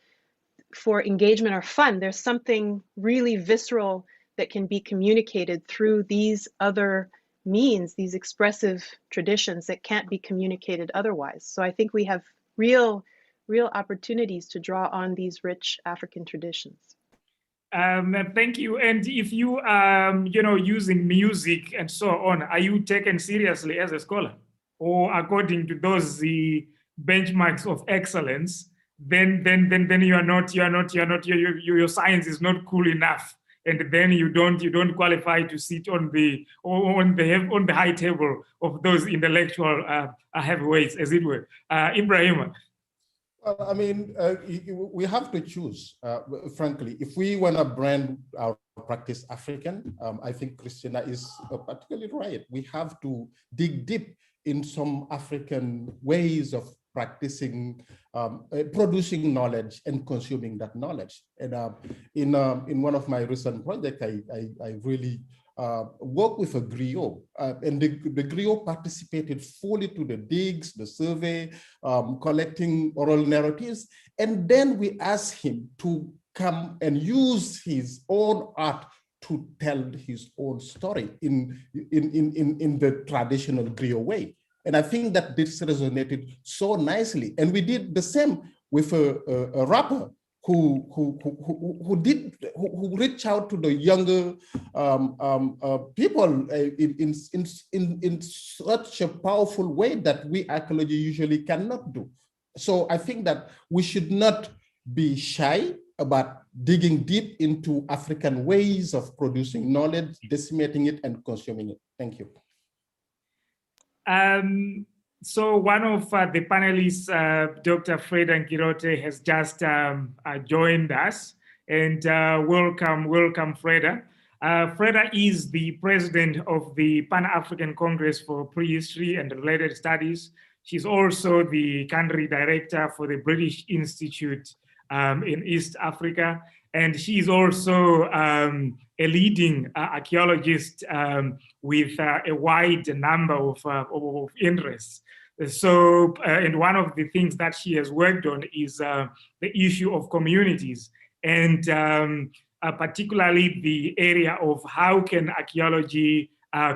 for engagement or fun. There's something really visceral that can be communicated through these other means, these expressive traditions that can't be communicated otherwise. So I think we have real opportunities to draw on these rich African traditions. Thank you. And if you you know, using music and so on, are you taken seriously as a scholar, or according to those benchmarks of excellence? Then your science is not cool enough, and then you don't qualify to sit on the high table of those intellectual heavyweights, as it were. Ibrahim. Well, I mean, we have to choose, frankly. If we want to brand our practice African, I think Christina is particularly right. We have to dig deep in some African ways of practicing, producing knowledge and consuming that knowledge. And in one of my recent projects, I really worked with a griot, and the griot participated fully to the digs, the survey, collecting oral narratives. And then we asked him to come and use his own art to tell his own story in the traditional griot way. And I think that this resonated so nicely. And we did the same with a rapper who reached out to the younger people in such a powerful way that we archaeology usually cannot do. So I think that we should not be shy about digging deep into African ways of producing knowledge, disseminating it, and consuming it. Thank you. So one of the panelists, Dr. Freda Nkirote, has just joined us, and welcome Freda. Freda is the president of the Pan-African Congress for Prehistory and Related Studies. She's also the country director for the British Institute in East Africa. And she is also a leading archaeologist with a wide number of interests. So, and one of the things that she has worked on is the issue of communities, and particularly the area of how can archaeology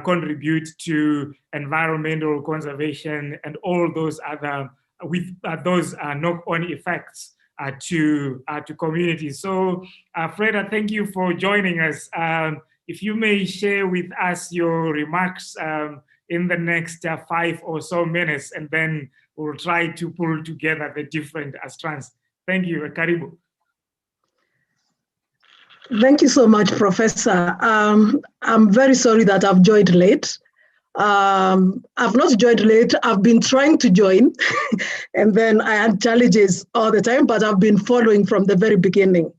contribute to environmental conservation and all those other, with those knock-on effects to communities. So Freda, thank you for joining us. If you may share with us your remarks in the next 5 or so minutes, and then we'll try to pull together the different strands. Thank you, Karibu. Thank you so much, Professor. I'm very sorry that I've joined late. I've not joined late, I've been trying to join, and then I had challenges all the time, but I've been following from the very beginning.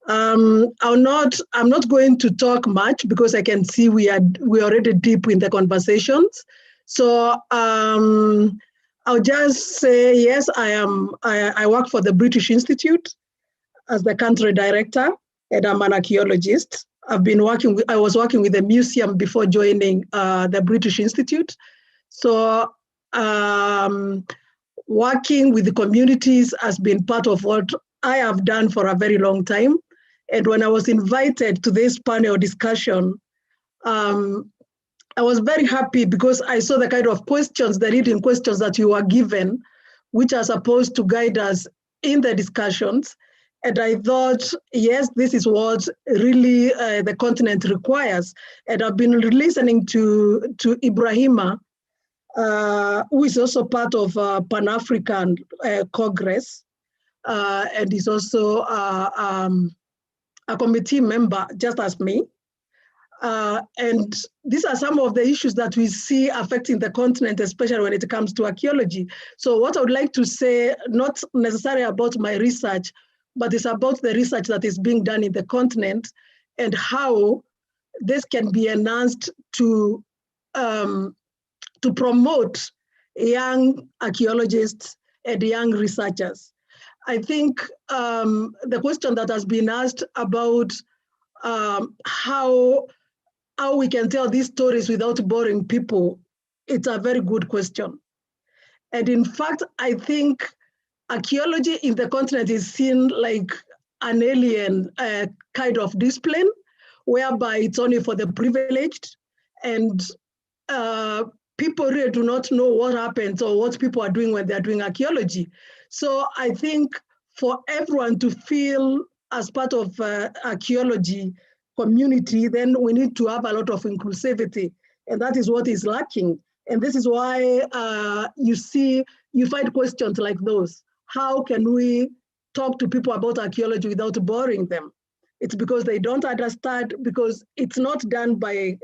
I'm not going to talk much because I can see we're already deep in the conversations. So I'll just say, yes, I work for the British Institute as the country director, and I'm an archaeologist. I was working with the museum before joining the British Institute. So working with the communities has been part of what I have done for a very long time. And when I was invited to this panel discussion, I was very happy because I saw the kind of questions, the reading questions that you were given, which are supposed to guide us in the discussions. And I thought, yes, this is what really the continent requires. And I've been listening to Ibrahima, who is also part of Pan-African Congress, and is also a committee member, just as me. And these are some of the issues that we see affecting the continent, especially when it comes to archaeology. So what I would like to say, not necessarily about my research, but it's about the research that is being done in the continent and how this can be enhanced to promote young archaeologists and young researchers. I think the question that has been asked about how we can tell these stories without boring people, it's a very good question. And in fact, I think archaeology in the continent is seen like an alien kind of discipline, whereby it's only for the privileged, and people really do not know what happens or what people are doing when they're doing archaeology. So I think for everyone to feel as part of archaeology community, then we need to have a lot of inclusivity, and that is what is lacking. And this is why you find questions like those. How can we talk to people about archaeology without boring them? It's because they don't understand, because it's not done by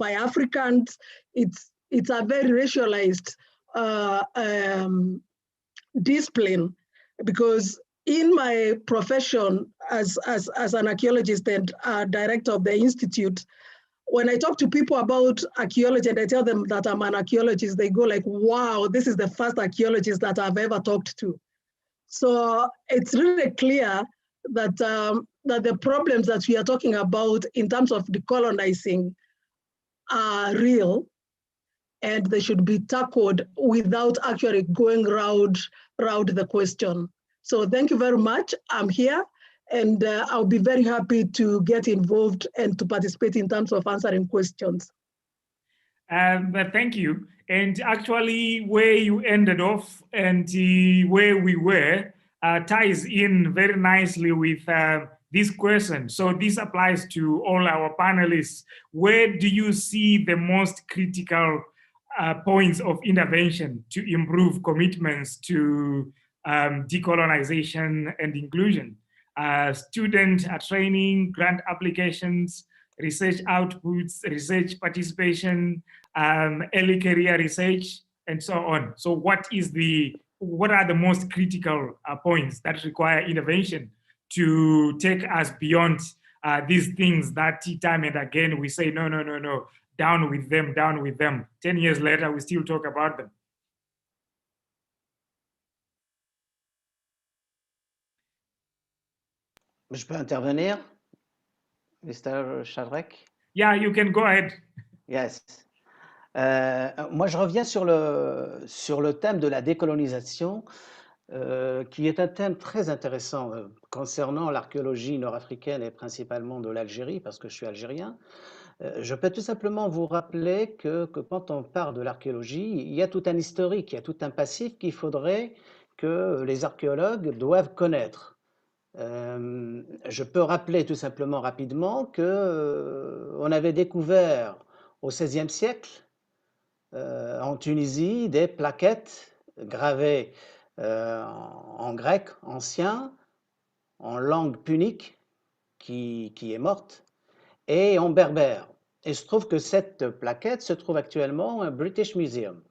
Africans. It's a very racialized discipline, because in my profession as an archaeologist and director of the institute, when I talk to people about archaeology and I tell them that I'm an archaeologist, they go like, wow, this is the first archaeologist that I've ever talked to. So it's really clear that, that the problems that we are talking about in terms of decolonizing are real, and they should be tackled without actually going round the question. So thank you very much. I'm here, And I'll be very happy to get involved and to participate in terms of answering questions. But thank you. And actually, where you ended off and where we were ties in very nicely with this question. So this applies to all our panelists. Where do you see the most critical points of intervention to improve commitments to decolonization and inclusion? Student training, grant applications, research outputs, research participation, early career research, and so on. So what are the most critical points that require intervention to take us beyond these things that time and again we say, no, down with them, down with them. 10 years later, we still talk about them. Je peux intervenir, Mr. Shadrach? Yeah, you can go ahead. Yes. Moi, je reviens sur le thème de la décolonisation, qui est un thème très intéressant concernant l'archéologie nord-africaine et principalement de l'Algérie, parce que je suis algérien. Je peux tout simplement vous rappeler que quand on parle de l'archéologie, il y a tout un historique, il y a tout un passif qu'il faudrait que les archéologues doivent connaître. Je peux rappeler tout simplement rapidement qu'on avait découvert au XVIe siècle en Tunisie des plaquettes gravées en grec ancien, en langue punique qui est morte, et en berbère. Et il se trouve que cette plaquette se trouve actuellement au British Museum.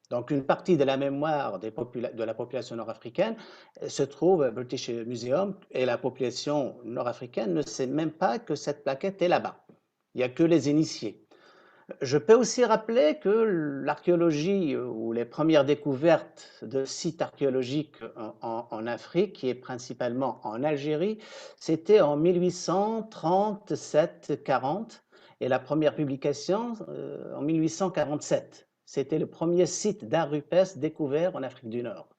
Donc, une partie de la mémoire de la population nord-africaine se trouve au British Museum et la population nord-africaine ne sait même pas que cette plaquette est là-bas. Il n'y a que les initiés. Je peux aussi rappeler que l'archéologie ou les premières découvertes de sites archéologiques en Afrique, qui est principalement en Algérie, c'était en 1837-40 et la première publication en 1847. C'était le premier site d'art rupestre découvert en Afrique du Nord.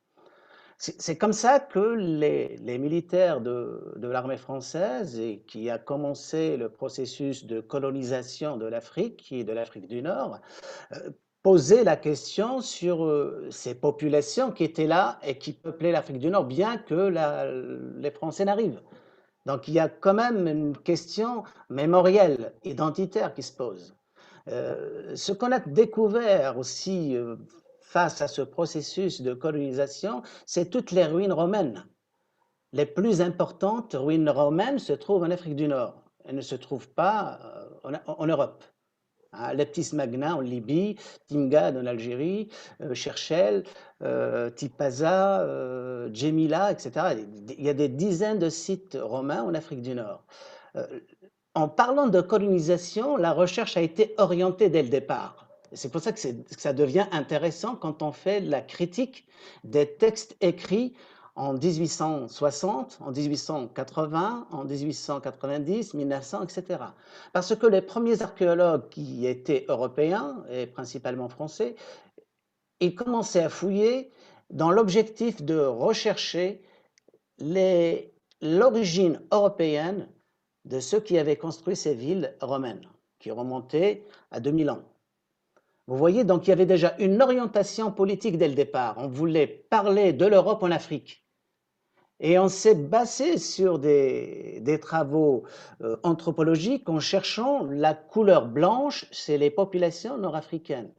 C'est comme ça que les militaires de l'armée française, et qui a commencé le processus de colonisation de l'Afrique et de l'Afrique du Nord, posaient la question sur ces populations qui étaient là et qui peuplaient l'Afrique du Nord, bien que les Français n'arrivent. Donc il y a quand même une question mémorielle, identitaire qui se pose. Ce qu'on a découvert aussi face à ce processus de colonisation, c'est toutes les ruines romaines. Les plus importantes ruines romaines se trouvent en Afrique du Nord. Elles ne se trouvent pas en Europe. Leptis Magna en Libye, Timgad en Algérie, Cherchel, Tipaza, Djemila, etc. Il y a des dizaines de sites romains en Afrique du Nord. En parlant de colonisation, la recherche a été orientée dès le départ. C'est pour ça que ça devient intéressant quand on fait la critique des textes écrits en 1860, en 1880, en 1890, 1900, etc. Parce que les premiers archéologues qui étaient européens, et principalement français, ils commençaient à fouiller dans l'objectif de rechercher l'origine européenne de ceux qui avaient construit ces villes romaines, qui remontaient à 2000 ans. Vous voyez, donc il y avait déjà une orientation politique dès le départ. On voulait parler de l'Europe en Afrique. Et on s'est basé sur des travaux anthropologiques en cherchant la couleur blanche chez les populations nord-africaines.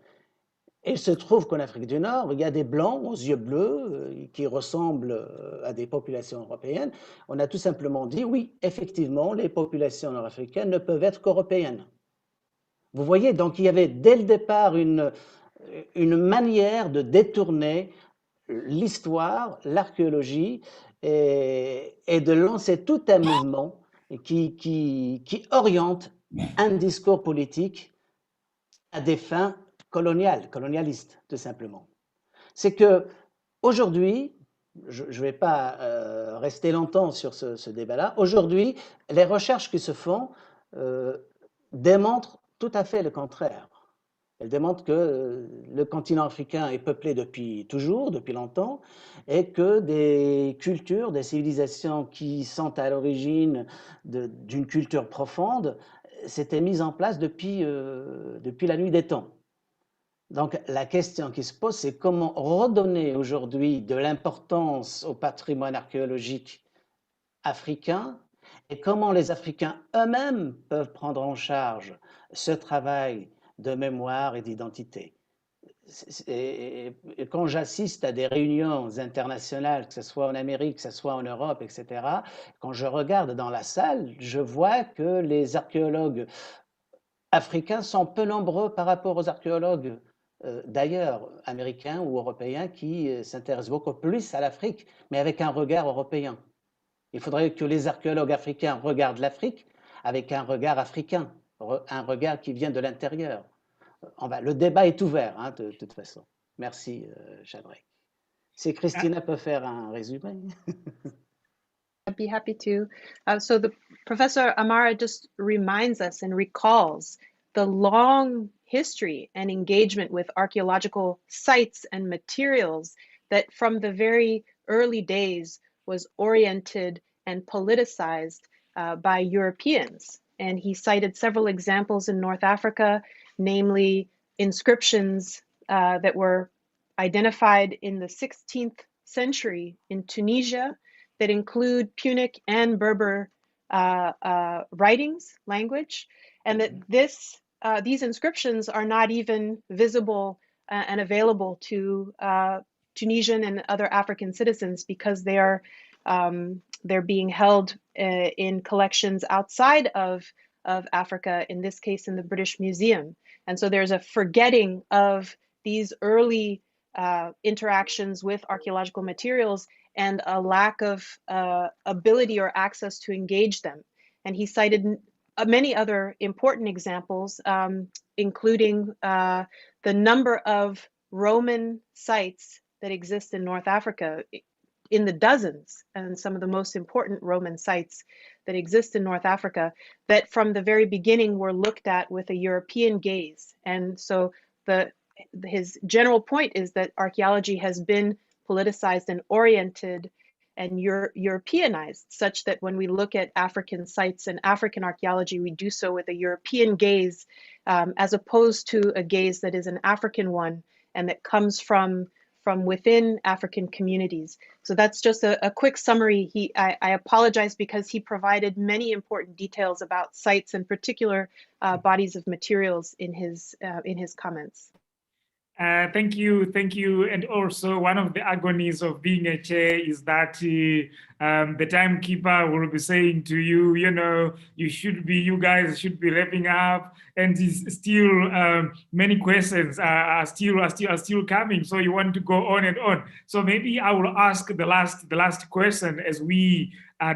Et il se trouve qu'en Afrique du Nord, il y a des blancs aux yeux bleus qui ressemblent à des populations européennes. On a tout simplement dit, oui, effectivement, les populations nord-africaines ne peuvent être qu'européennes. Vous voyez, donc il y avait dès le départ une manière de détourner l'histoire, l'archéologie et de lancer tout un mouvement qui oriente un discours politique à des fins colonialistes, tout simplement. C'est que aujourd'hui, je ne vais pas rester longtemps sur ce débat-là, aujourd'hui, les recherches qui se font démontrent tout à fait le contraire. Elle démontre que le continent africain est peuplé depuis toujours, depuis longtemps, et que des cultures, des civilisations qui sont à l'origine d'une culture profonde s'étaient mises en place depuis la nuit des temps. Donc la question qui se pose, c'est comment redonner aujourd'hui de l'importance au patrimoine archéologique africain et comment les Africains eux-mêmes peuvent prendre en charge ce travail de mémoire et d'identité. Et quand j'assiste à des réunions internationales, que ce soit en Amérique, que ce soit en Europe, etc., quand je regarde dans la salle, je vois que les archéologues africains sont peu nombreux par rapport aux archéologues d'ailleurs, américains ou européens, qui s'intéressent beaucoup plus à l'Afrique, mais avec un regard européen. Il faudrait que les archéologues africains regardent l'Afrique avec un regard africain, un regard qui vient de l'intérieur. Le débat est ouvert, hein, de toute façon. Merci, Shadrach. Si Christina peut faire un résumé. I'd be happy to. So the Professor Amara just reminds us and recalls the long history and engagement with archaeological sites and materials that from the very early days was oriented and politicized by Europeans. And he cited several examples in North Africa, namely inscriptions that were identified in the 16th century in Tunisia that include Punic and Berber writings, language, and that these inscriptions are not even visible and available to Tunisian and other African citizens because they're being held in collections outside of Africa, in this case in the British Museum. And so there's a forgetting of these early interactions with archaeological materials and a lack of ability or access to engage them. And he cited many other important examples, including the number of Roman sites that exist in North Africa, in the dozens, and some of the most important Roman sites that exist in North Africa, that from the very beginning were looked at with a European gaze. And so his general point is that archaeology has been politicized and oriented and Europeanized, such that when we look at African sites and African archaeology, we do so with a European gaze, as opposed to a gaze that is an African one and that comes from within African communities. So that's just a quick summary. I apologize because he provided many important details about sites and particular bodies of materials in his comments. Thank you. And also one of the agonies of being a chair is that the timekeeper will be saying to you, you guys should be wrapping up, and still many questions are still coming. So you want to go on and on. So maybe I will ask the last question as we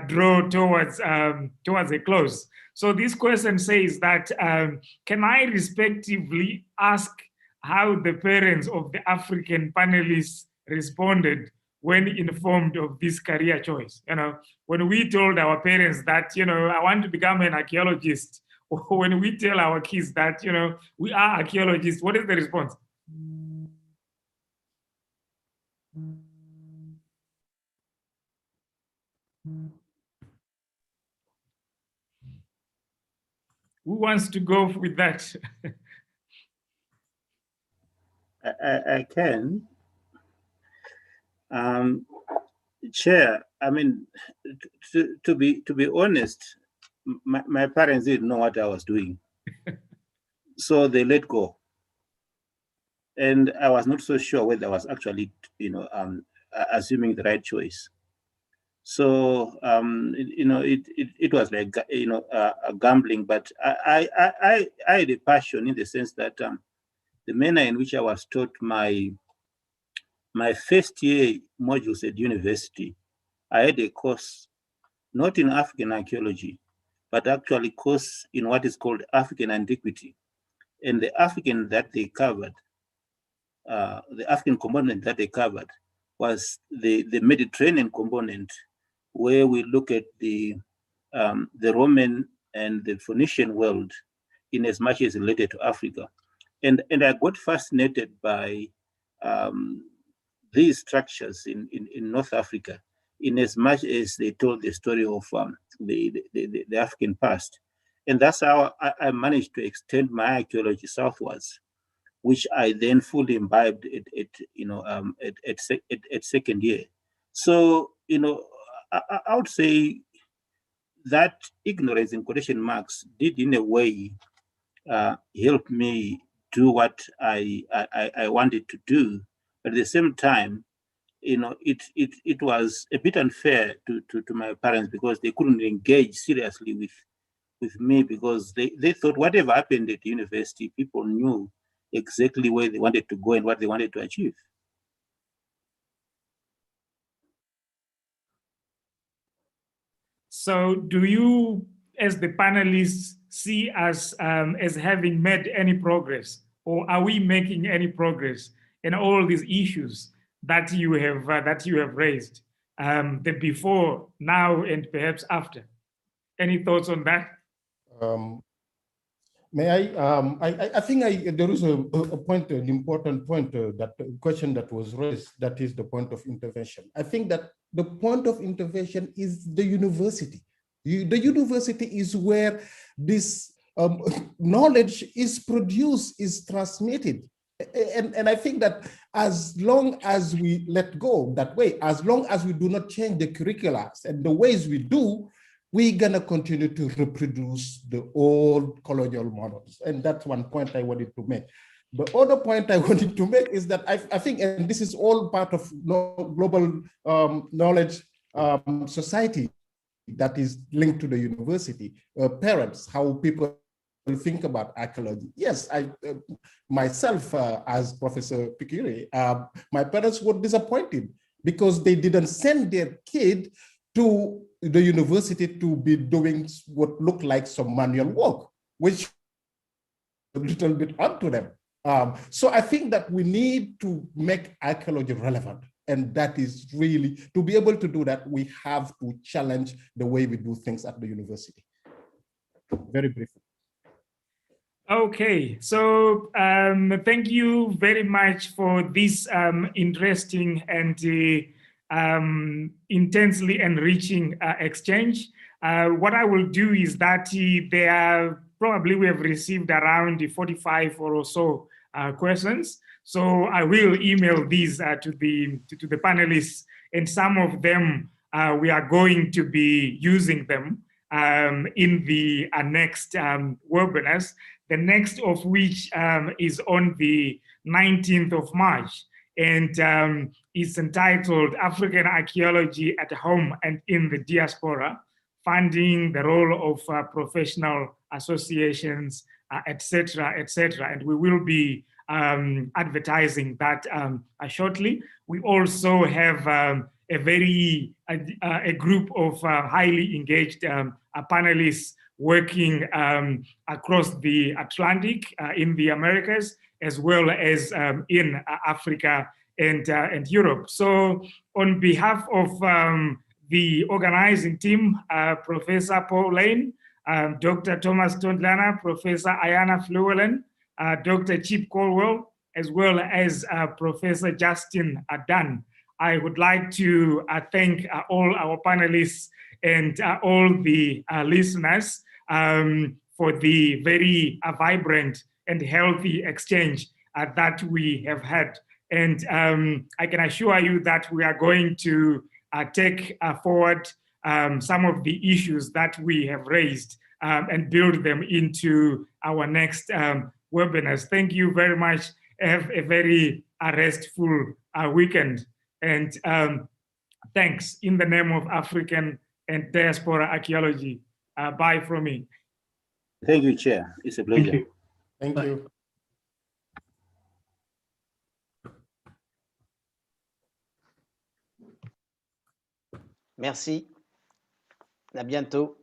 draw towards a close. So this question says that can I respectively ask how the parents of the African panelists responded when informed of this career choice? When we told our parents that, I want to become an archaeologist, or when we tell our kids that, we are archaeologists, what is the response? Who wants to go with that? I can. Chair, I mean, to be honest, my parents didn't know what I was doing. So they let go. And I was not so sure whether I was actually, assuming the right choice. So, it was like, a gambling, but I had a passion in the sense that the manner in which I was taught my first year modules at university, I had a course, not in African archaeology, but actually course in what is called African antiquity. And the African that they covered, the African component that they covered was the Mediterranean component, where we look at the Roman and the Phoenician world in as much as related to Africa. And I got fascinated by these structures in North Africa, in as much as they told the story of the African past. And that's how I managed to extend my archaeology southwards, which I then fully imbibed at second year. So, I would say that ignorance in quotation marks did in a way help me do what I wanted to do. But at the same time, it was a bit unfair to my parents because they couldn't engage seriously with me because they thought whatever happened at university, people knew exactly where they wanted to go and what they wanted to achieve. So do you, as the panelists, see us as having made any progress, or are we making any progress in all these issues that you have raised, the before, now, and perhaps after? Any thoughts on that? May I think there is a point, an important point, that question that was raised, that is the point of intervention. I think that the point of intervention is the university. The university is where this knowledge is produced, is transmitted. And I think that as long as we let go that way, as long as we do not change the curricula and the ways we do, we're gonna continue to reproduce the old colonial models. And that's one point I wanted to make. The other point I wanted to make is that I think, and this is all part of global knowledge society that is linked to the university, parents, how people think about archaeology. Yes, I myself, as Professor Pikiri, my parents were disappointed because they didn't send their kid to the university to be doing what looked like some manual work, which a little bit onto them. So I think that we need to make archaeology relevant. And that is really, to be able to do that, we have to challenge the way we do things at the university. Very briefly. Okay, so thank you very much for this interesting and intensely enriching exchange. What I will do is that we have received around 45 or so questions. So I will email these to the panelists, and some of them we are going to be using them in the next webinars, the next of which is on the 19th of March, and is entitled African Archaeology at Home and in the Diaspora, Funding the Role of Professional Associations, etc., etc. And we will be advertising that shortly. We also have a group of highly engaged panelists working across the Atlantic, in the Americas, as well as in Africa and Europe. So on behalf of the organizing team, Professor Paul Lane, Dr. Thomas Tondlana, Professor Ayana Fluellen, Dr. Chip Colwell, as well as Professor Justin Dunn, I would like to thank all our panelists and all the listeners for the very vibrant and healthy exchange that we have had. And I can assure you that we are going to take forward some of the issues that we have raised and build them into our next webinars. Thank you very much. Have a very restful weekend. And thanks in the name of African and Diaspora Archaeology. Bye from me. Thank you, Chair. It's a pleasure. Thank you. Thank you. Merci. À bientôt.